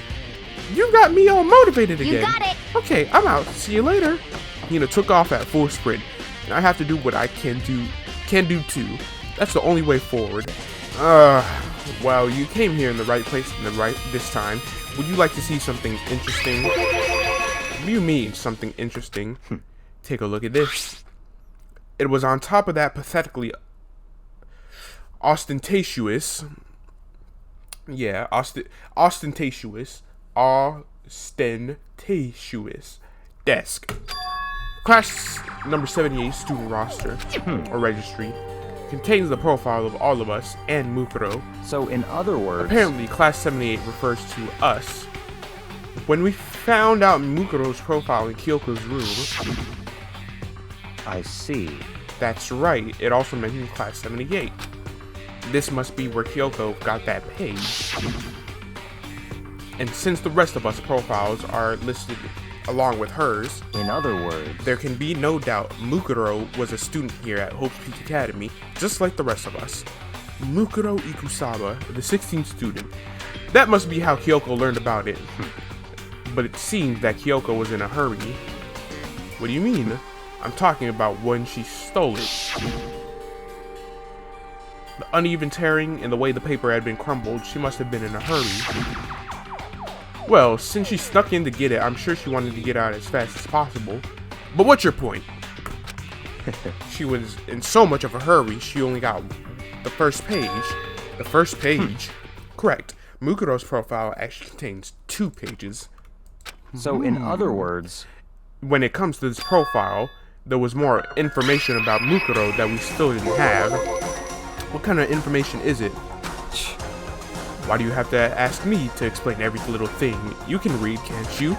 You got me all motivated again. You got it. Okay, I'm out. See you later. Hina took off at full sprint, and I have to do what I can do too. That's the only way forward. Well, you came here in the right place this time. Would you like to see something interesting? What do you mean, something interesting? Take a look at this. It was on top of that pathetically ostentatious desk. Class number 78 student roster, or registry, contains the profile of all of us and Mukuro. So in other words... Apparently, Class 78 refers to us. When we found out Mukuro's profile in Kyoko's room... I see. That's right, it also mentioned Class 78. This must be where Kyoko got that page. And since the rest of us profiles are listed along with hers, in other words, there can be no doubt Mukuro was a student here at Hope's Peak Academy, just like the rest of us. Mukuro Ikusaba, the 16th student. That must be how Kyoko learned about it. But it seems that Kyoko was in a hurry. What do you mean? I'm talking about when she stole it. The uneven tearing and the way the paper had been crumbled, she must have been in a hurry. Well, since she snuck in to get it, I'm sure she wanted to get out as fast as possible. But what's your point? She was in so much of a hurry, she only got the first page. The first page? Correct. Mukuro's profile actually contains 2 pages. So in other words... When it comes to this profile, there was more information about Mukuro that we still didn't have. What kind of information is it? Why do you have to ask me to explain every little thing? You can read, can't you?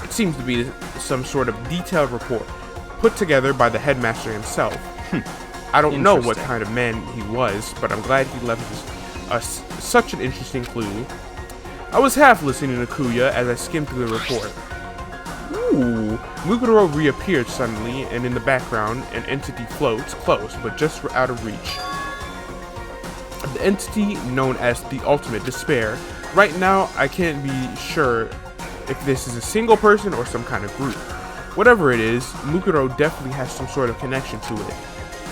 It seems to be some sort of detailed report put together by the headmaster himself. I don't know what kind of man he was, but I'm glad he left us such an interesting clue. I was half listening to Kuya as I skimmed through the report. Ooh, Mukuro reappeared suddenly, and in the background, an entity floats close, but just out of reach. The entity known as the Ultimate Despair. Right now, I can't be sure if this is a single person or some kind of group. Whatever it is, Mukuro definitely has some sort of connection to it.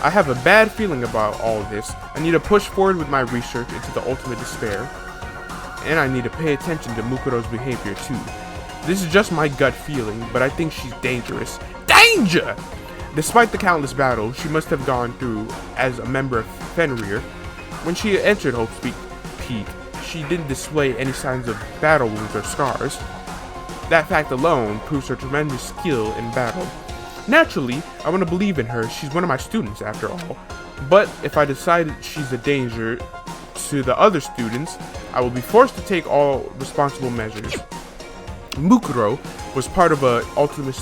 I have a bad feeling about all of this. I need to push forward with my research into the Ultimate Despair. And I need to pay attention to Mukuro's behavior too. This is just my gut feeling, but I think she's dangerous. Danger! Despite the countless battles she must have gone through as a member of Fenrir, when she entered Hope's Peak, she didn't display any signs of battle wounds or scars. That fact alone proves her tremendous skill in battle. Naturally, I want to believe in her. She's one of my students after all. But if I decide she's a danger to the other students, I will be forced to take all responsible measures. Mukuro was part of the Ultimate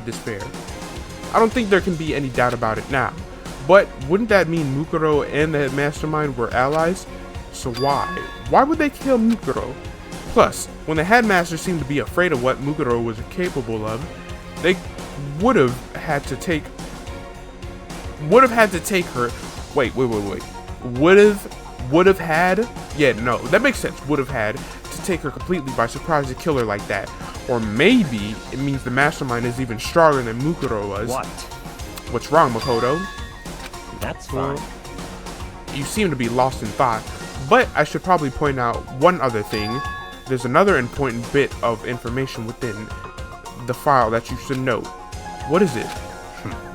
Despair. I don't think there can be any doubt about it now. But wouldn't that mean Mukuro and the Mastermind were allies? So why? Why would they kill Mukuro? Plus, when the Headmaster seemed to be afraid of what Mukuro was capable of, they would have had to take her. Wait. Would have had? Yeah, no, that makes sense. Would have had to take her completely by surprise to kill her like that. Or maybe it means the Mastermind is even stronger than Mukuro was. What? What's wrong, Makoto? That's fine. You seem to be lost in thought, But I should probably point out one other thing. There's another important bit of information within the file that you should note. What is it?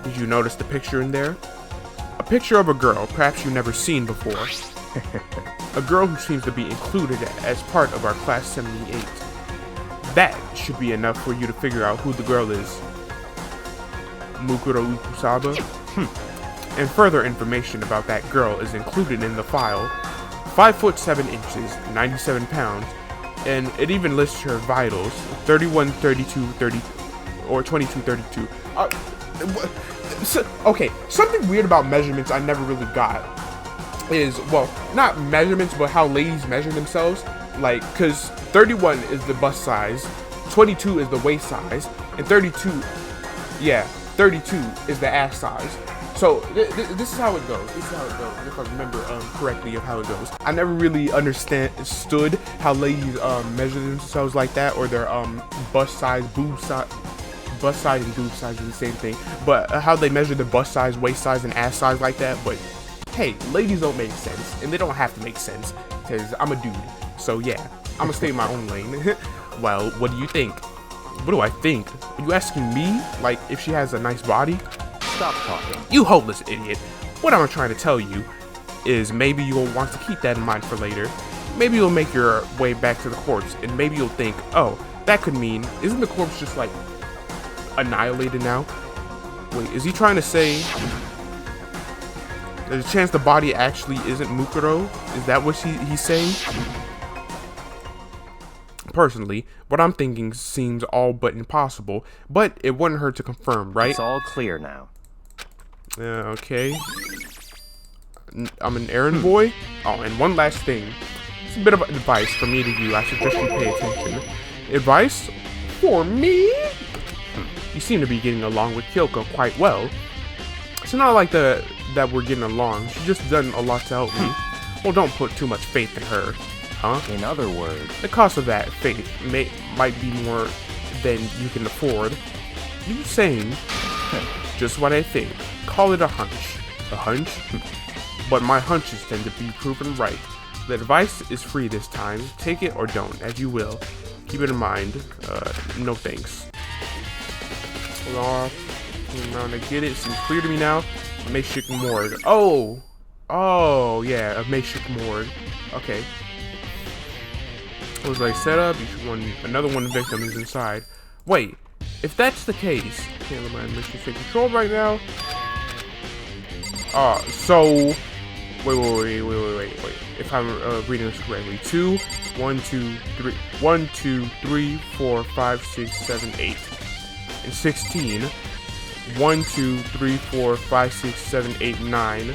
Did you notice the picture in there? A picture of a girl, perhaps you've never seen before. A girl who seems to be included as part of our class 78. That should be enough for you to figure out who the girl is. Mukuro Ukusaba. And further information about that girl is included in the file. 5 foot 7 inches, 97 pounds, and it even lists her vitals, 31, 32, 30, or 22, 32. Okay, something weird about measurements I never really got is, well, not measurements, but how ladies measure themselves. Like, because 31 is the bust size, 22 is the waist size, and 32 is the ass size. So this is how it goes. This is how it goes, if I remember correctly of how it goes. I never really understood how ladies measure themselves like that, or their bust size, boob size. Bust size and boob size is the same thing, but how they measure the bust size, waist size, and ass size like that. But hey, ladies don't make sense, and they don't have to make sense, because I'm a dude. So yeah, I'm gonna stay in my own lane. Well, what do you think? What do I think? Are you asking me, like, if she has a nice body? Stop talking. You hopeless idiot. What I'm trying to tell you is maybe you'll want to keep that in mind for later. Maybe you'll make your way back to the corpse, and maybe you'll think, oh, that could mean, isn't the corpse just like annihilated now? Wait, is he trying to say there's a chance the body actually isn't Mukuro? Is that what he's saying? Personally, what I'm thinking seems all but impossible, but it wouldn't hurt to confirm, right? It's all clear now. Okay. I'm an errand boy. Oh, and one last thing. It's a bit of advice for me to you. I suggest you pay attention. Advice? For me? You seem to be getting along with Kyoko quite well. It's not like that we're getting along. She's just done a lot to help me. Well, don't put too much faith in her. Huh? In other words, the cost of that faith might be more than you can afford. You saying? Just what I think. Call it a hunch. A hunch? But my hunches tend to be proven right. The advice is free this time. Take it or don't, as you will. Keep it in mind. No thanks. Hold on. Around to get it. Seems clear to me now. Makeshift morgue. Oh, yeah, a makeshift morgue. Okay. Was like set up. Another one victim is inside. Wait, if that's the case, can't let my mission take control right now. So wait. If I'm reading this correctly, 1, 2, 3, 4, 5, 6, 7, 8, and 16. 1, 2, 3, 4, 5, 6, 7, 8, 9.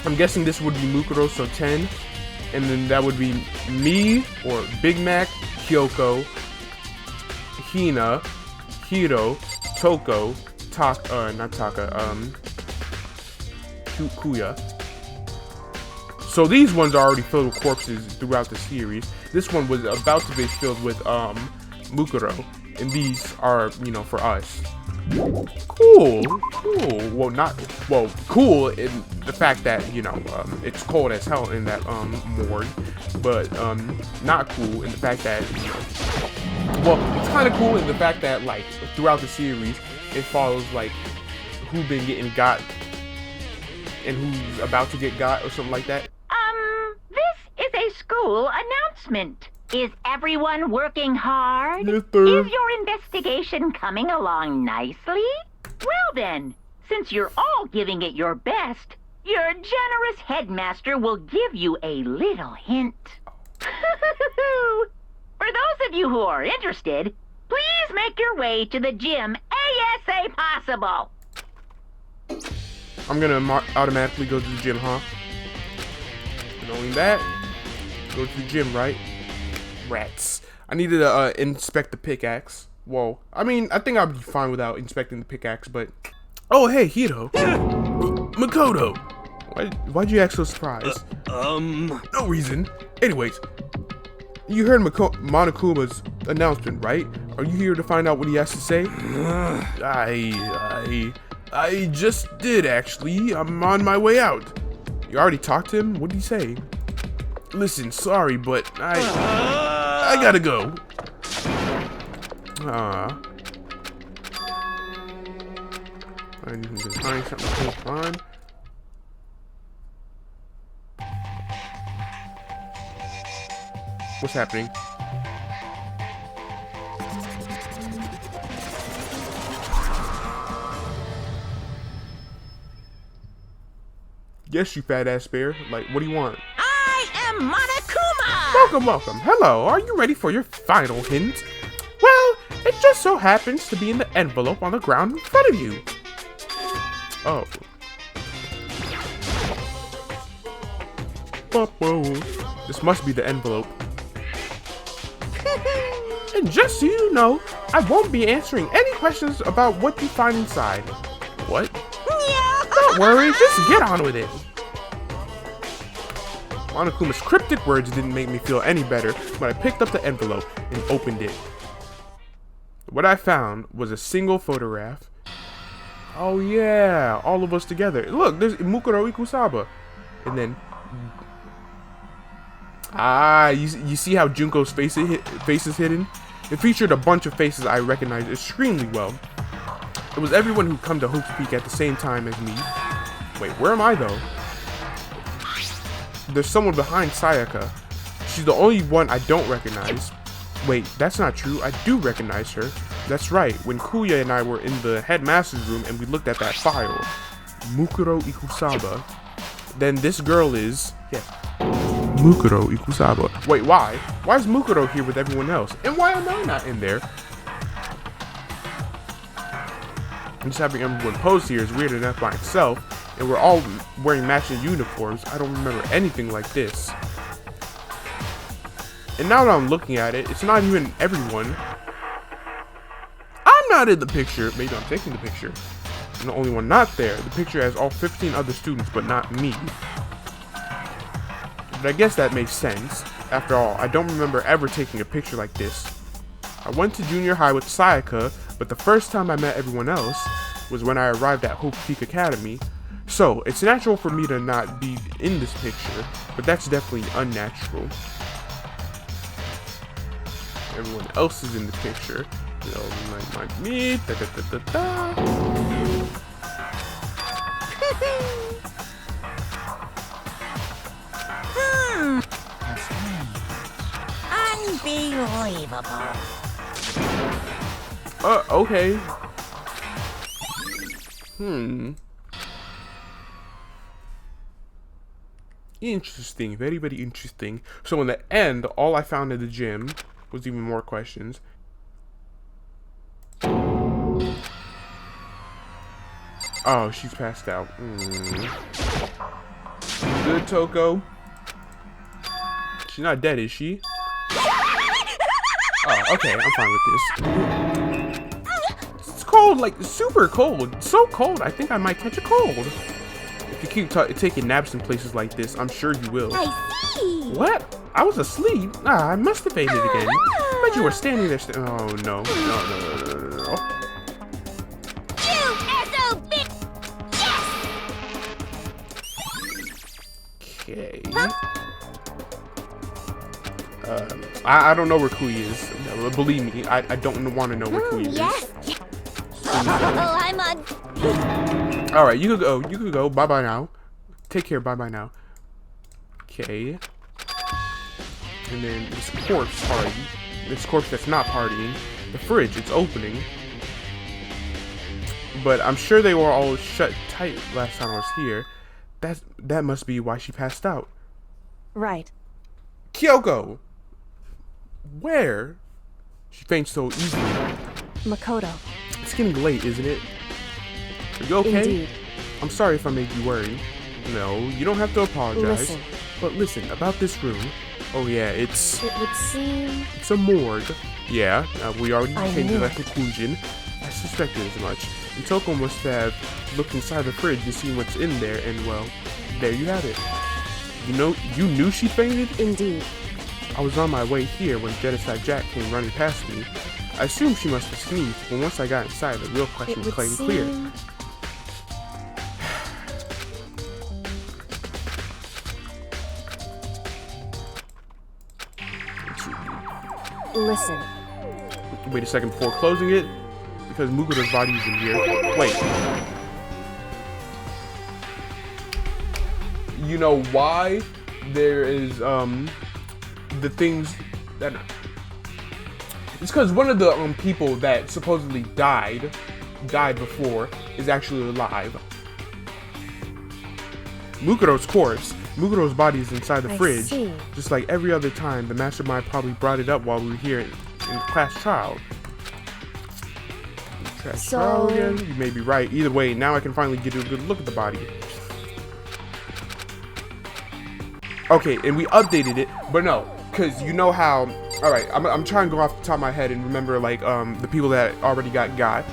I'm guessing this would be Mukuro, so 10. And then that would be me, or Big Mac, Kyoko, Hina, Hiro, Toko, Kuya. So these ones are already filled with corpses throughout the series. This one was about to be filled with Mukuro. And these are, for us. Cool. Cool in the fact that, it's cold as hell in that morgue, but not cool in the fact that, it's kind of cool in the fact that, like, throughout the series, it follows, like, who been getting got and who's about to get got or something like that. This is a school announcement. Is everyone working hard? Yes, sir. Is your investigation coming along nicely? Well then, since you're all giving it your best, your generous headmaster will give you a little hint. For those of you who are interested, please make your way to the gym ASAP possible. I'm gonna automatically go to the gym, huh? Knowing that, go to the gym, right? Rats. I needed to inspect the pickaxe. Whoa. I mean, I think I'll be fine without inspecting the pickaxe, but... Oh, hey, Hiro. Makoto. Why'd you act so surprised? No reason. Anyways, you heard Monokuma's announcement, right? Are you here to find out what he has to say? I just did, actually. I'm on my way out. You already talked to him? What did he say? Listen, sorry, but I gotta go. I've been trying something the whole time. What's happening? Yes, you fat ass bear. Like, what do you want? I am Monokuma! Welcome, welcome. Hello, are you ready for your final hint? Well, it just so happens to be in the envelope on the ground in front of you. Oh. This must be the envelope. And just so you know, I won't be answering any questions about what you find inside. What? Don't worry, just get on with it. Monokuma's cryptic words didn't make me feel any better, but I picked up the envelope and opened it. What I found was a single photograph. Oh yeah, all of us together. Look, there's Mukuro Ikusaba. And then... you see how Junko's face is hidden? It featured a bunch of faces I recognized extremely well. It was everyone who come to Hope's Peak at the same time as me. Wait, where am I though? There's someone behind Sayaka. She's the only one I don't recognize. Wait, that's not true. I do recognize her. That's right, when Kuya and I were in the headmaster's room and we looked at that file. Mukuro Ikusaba. Then this girl is... yeah. Mukuro Ikusaba. Wait, why? Why is Mukuro here with everyone else? And why am I not in there? And just having everyone pose here is weird enough by itself. And we're all wearing matching uniforms. I don't remember anything like this. And now that I'm looking at it, it's not even everyone. I'm not in the picture. Maybe I'm taking the picture. I'm the only one not there. The picture has all 15 other students, but not me. But I guess that makes sense. After all, I don't remember ever taking a picture like this. I went to junior high with Sayaka, but the first time I met everyone else was when I arrived at Hope Peak Academy. So, it's natural for me to not be in this picture, but that's definitely unnatural. Everyone else is in the picture. You know, like me. Da, da, da, da, da. Unbelievable. Okay. Interesting. Very, very interesting. So in the end, all I found in the gym was even more questions. Oh, she's passed out. Good, Toko? She's not dead, is she? Oh, okay, I'm fine with this. It's cold, like super cold. It's so cold, I think I might catch a cold. If you keep taking naps in places like this, I'm sure you will. I see. What? I was asleep? I must have faded again. But you were standing there. Oh no. No. You SOB! Yes! Okay. I don't know where Kui is. Believe me, I don't want to know where Kui is. Yes. Oh, I'm on. All right, you could go. You could go. Bye bye now. Take care. Bye bye now. Okay. And then this corpse party. This corpse that's not partying. The fridge. It's opening. But I'm sure they were all shut tight last time I was here. That must be why she passed out. Right. Kyoko. Where? She faints so easily. Makoto. It's getting late, isn't it? Are you okay? Indeed. I'm sorry if I made you worry. No, you don't have to apologize. Listen. But listen, about this room. Oh yeah, It would seem... it's a morgue. Yeah, we already I came to knew that it. conclusion. I suspected as much. And Toko must have looked inside the fridge and seen what's in there, and well, there you have it. You knew she fainted? Indeed. I was on my way here when Genocide Jack came running past me. I assumed she must have sneezed, but once I got inside, the real question It would became seem... clear. Listen, Wait a second before closing it, because Mukuro's body is in here. Wait. You know why there is the things that it's because one of the people that supposedly died before is actually alive. Mukuro's corpse. Mukuro's body is inside the fridge. see. Just like every other time, the mastermind probably brought it up while we were here in class trial. So- Again? You may be right. Either way, now I can finally get a good look at the body. Okay, and we updated it, but no, because you know how... Alright, I'm trying to go off the top of my head and remember, like, the people that already got.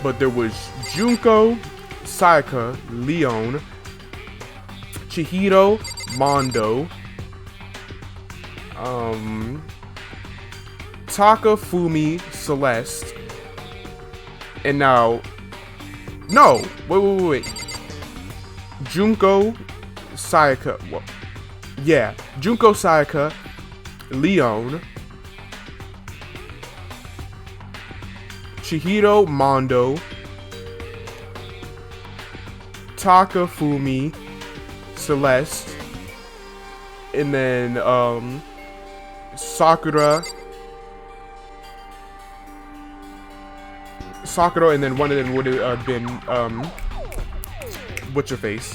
But there was Junko, Sayaka, Leon, Chihiro, Mondo, Taka, Fumi, Celeste, and now... No! Wait. Junko, Sayaka... What? Yeah, Junko, Sayaka, Leon, Chihiro, Mondo, Taka, Fumi, Celeste, and then Sakura, and then one of them would have been what's your face?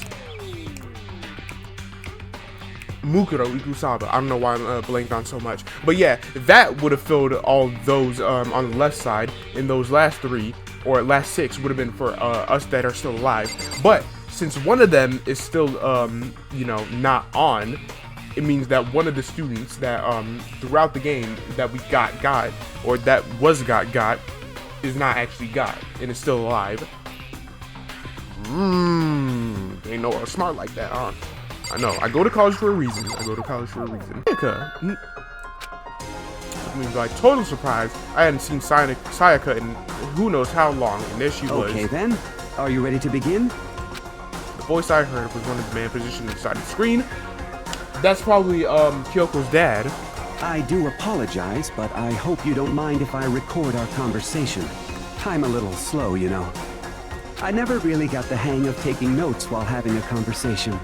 Mukuro Ikusaba. I don't know why I'm blanked on so much. But yeah, that would have filled all those on the left side, and those last 3, or last 6, would have been for us that are still alive. But since one of them is still, you know, not on, it means that one of the students that throughout the game that we got, or that was got, is not actually got, and is still alive. Ain't no smart like that, huh? I know. I go to college for a reason. Sayaka. I mean, like, total surprise. I hadn't seen Sayaka in who knows how long, and there she was. Okay then, are you ready to begin? The voice I heard was one of the man positioned inside the screen. That's probably Kyoko's dad. I do apologize, but I hope you don't mind if I record our conversation. I'm a little slow, you know. I never really got the hang of taking notes while having a conversation.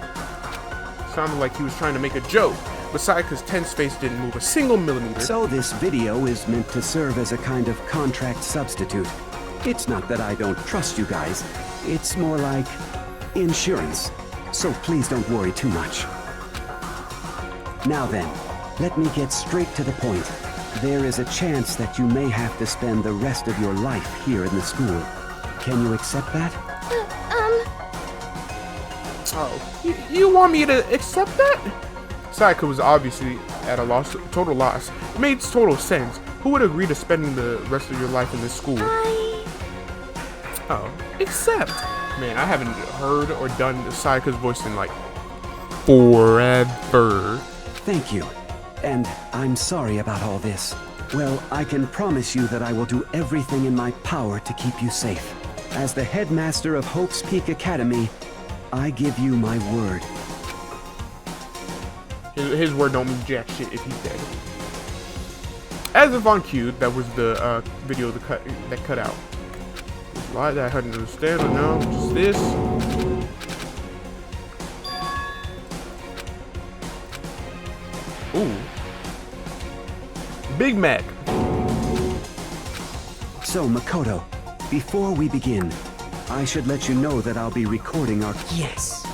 Sounded like he was trying to make a joke, but Sayaka's tense face didn't move a single millimeter. So this video is meant to serve as a kind of contract substitute. It's not that I don't trust you guys. It's more like insurance. So please don't worry too much. Now then, let me get straight to the point. There is a chance that you may have to spend the rest of your life here in the school. Can you accept that? Oh, you want me to accept that? Sayaka was obviously at a loss, total loss. It made total sense. Who would agree to spending the rest of your life in this school? Oh, accept. Man, I haven't heard or done Sayaka's voice in like forever. Thank you. And I'm sorry about all this. Well, I can promise you that I will do everything in my power to keep you safe. As the headmaster of Hope's Peak Academy, I give you my word. His word don't mean jack shit if he's dead. As if on cue, that was the video that cut out. Why that I hadn't understand, but no, just this. Ooh. Big Mac. So, Makoto, before we begin, I should let you know that I'll be recording our... Yes.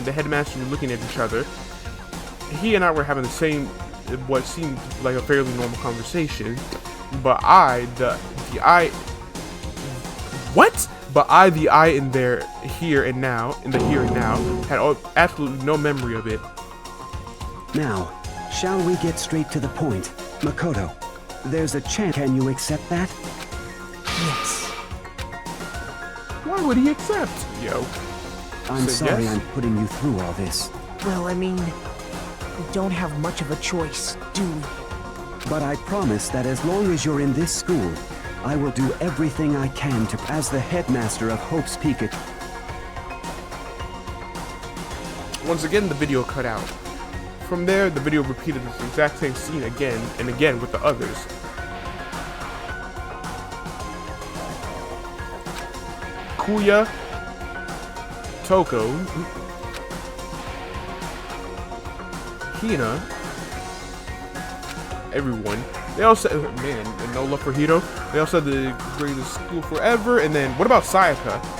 The headmaster were looking at each other. He and I were having the same, what seemed like a fairly normal conversation. But the I in there, here and now, had absolutely no memory of it. Now, shall we get straight to the point? Makoto, there's a chance. Can you accept that? Yes. Why would he accept? Yo. I'm Say sorry yes. I'm putting you through all this. Well, I mean, we don't have much of a choice, do we? But I promise that as long as you're in this school, I will do everything I can to... As the headmaster of Hope's Peak... Once again, the video cut out From there, the video repeated this exact same scene again and again with the others. Kuya, Toko, Hina, everyone. They all said, man, and no love for Hito. They all said the greatest school forever. And then, what about Sayaka?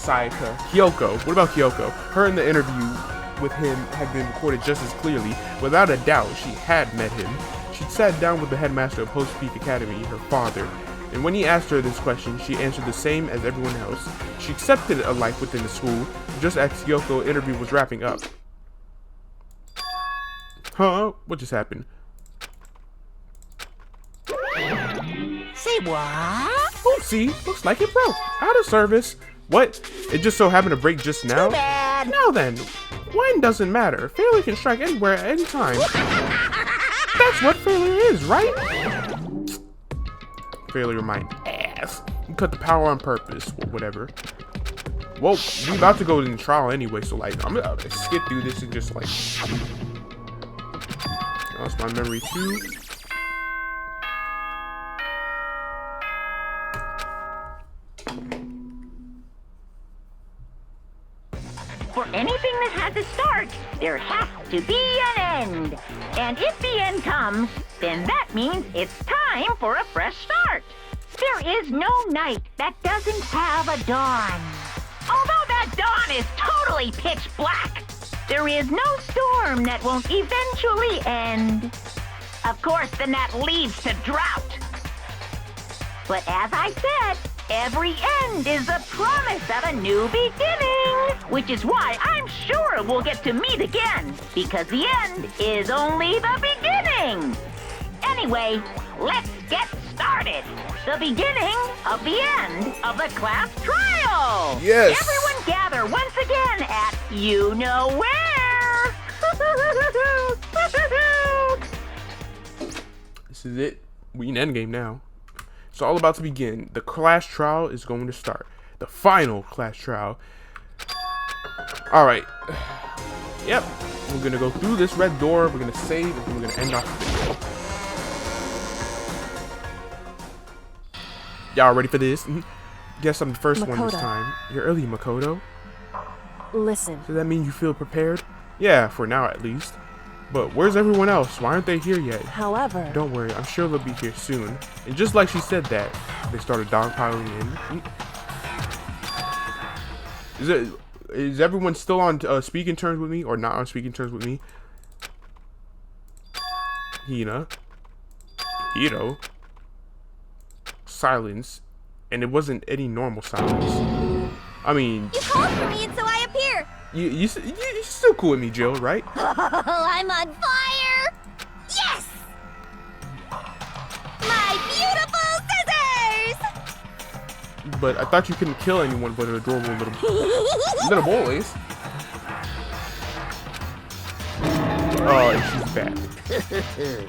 Kyoko. What about Kyoko? Her in the interview with him had been recorded just as clearly. Without a doubt, she had met him. She'd sat down with the headmaster of Post Peak Academy, her father. And when he asked her this question, she answered the same as everyone else. She accepted a life within the school, just as Kyoko's interview was wrapping up. Huh? What just happened? Say what? Oopsie, looks like it broke. Out of service. What? It just so happened to break just now? Too bad. Now then, when doesn't matter. Failure can strike anywhere at any time. That's what failure is, right? Failure my ass. You cut the power on purpose, or whatever. Well, we about to go to the trial anyway, so like, I'm gonna skip through this and just like... Lost my memory too. For anything that has a start, there has to be an end. And if the end comes, then that means it's time for a fresh start. There is no night that doesn't have a dawn. Although that dawn is totally pitch black, there is no storm that won't eventually end. Of course, then that leads to drought. But as I said, every end is a promise of a new beginning. Which is why I'm sure we'll get to meet again. Because the end is only the beginning. Anyway, let's get started. The beginning of the end of the class trial. Yes. Everyone gather once again at you know where. This is it. We in endgame now. It's all about to begin. The class trial is going to start. The final class trial. Alright. Yep. We're going to go through this red door. We're going to save, and then we're going to end off the video. Y'all ready for this? Guess I'm the first one this time. You're early, Makoto. Listen. Does that mean you feel prepared? Yeah, for now at least. But where's everyone else? Why aren't they here yet? However... Don't worry, I'm sure they'll be here soon. And just like she said that, they started dogpiling in. Is everyone still on speaking terms with me or not on speaking terms with me? Hina. Hito. Silence. And it wasn't any normal silence. I mean... You called for me and so I appear. You're still cool with me, Jill, right? Oh, I'm on fire! Yes! My beautiful scissors! But I thought you couldn't kill anyone but an adorable little boys. Oh, and she's back.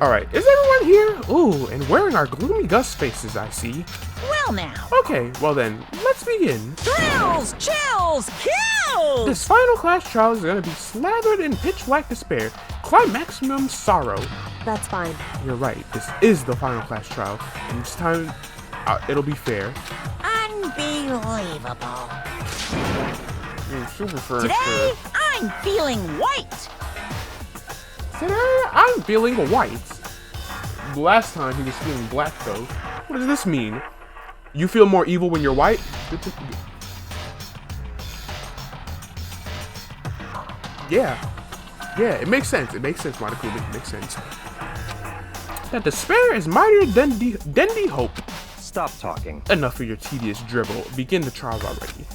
Alright, is everyone here? Ooh, and wearing our gloomy Gus faces, I see. Well now. Okay, well then, let's begin. Thrills, chills, kills! This final class trial is gonna be slathered in pitch black despair, climaximum sorrow. That's fine. You're right, this is the final class trial, and this time, it'll be fair. Unbelievable. Super first. Today, I'm feeling white. Today, I'm feeling white. Last time he was feeling black though. What does this mean? You feel more evil when you're white? Yeah, it makes sense. It makes sense, Monokuma. It makes sense. That despair is mightier than the hope. Stop talking. Enough of your tedious dribble. Begin the trial already.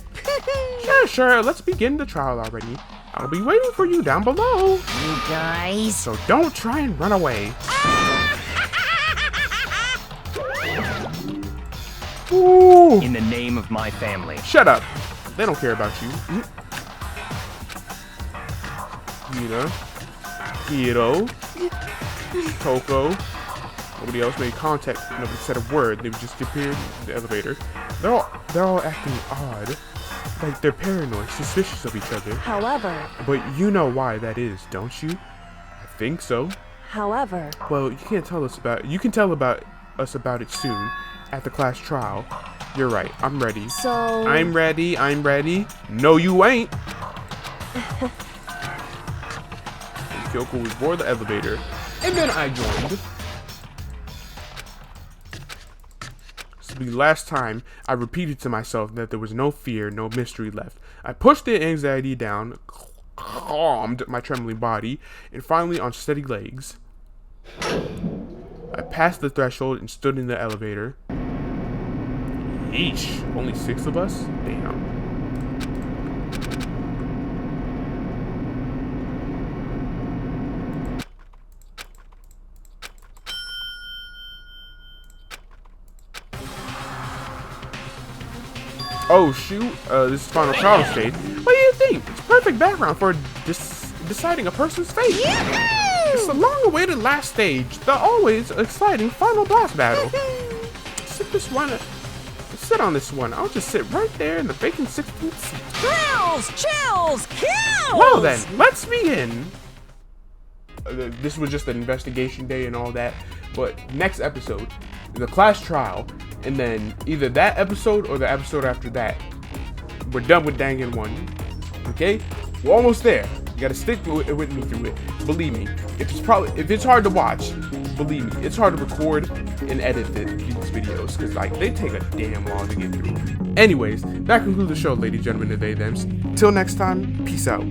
Sure. Let's begin the trial already. I'll be waiting for you down below. You guys. So don't try and run away. Ooh. In the name of my family. Shut up. They don't care about you. Hiro, Toko. Nobody else made contact. Nobody said a word. They just appeared in the elevator. They're all acting odd. like they're paranoid, suspicious of each other. However, But you know why that is, don't you? I think so. however, Well, you can't tell us about. You can tell us about it soon, at the class trial. You're right. I'm ready. so... I'm ready. I'm ready. No, you ain't. Kyoko was aboard the elevator, and then I joined. This will be the last time I repeated to myself that there was no fear, no mystery left. I pushed the anxiety down, calmed my trembling body, and finally on steady legs, I passed the threshold and stood in the elevator. Yeesh, only 6 of us? Damn. Oh shoot, this is final trial stage. What do you think? It's perfect background for deciding a person's fate. It's the long-awaited last stage, the always exciting final boss battle. Sit on this one. I'll just sit right there in the vacant 16th seat. Chills! Chills! Kills! Well then, let's begin. This was just an investigation day and all that, but next episode, the class trial, and then either that episode or the episode after that, we're done with Danganronpa. Okay? We're almost there. You gotta stick with me through it. Believe me, if it's hard to watch, believe me, it's hard to record and edit these videos, because like they take a damn long to get through. Anyways, that concludes the show, ladies, gentlemen, and they, thems. Till next time, peace out.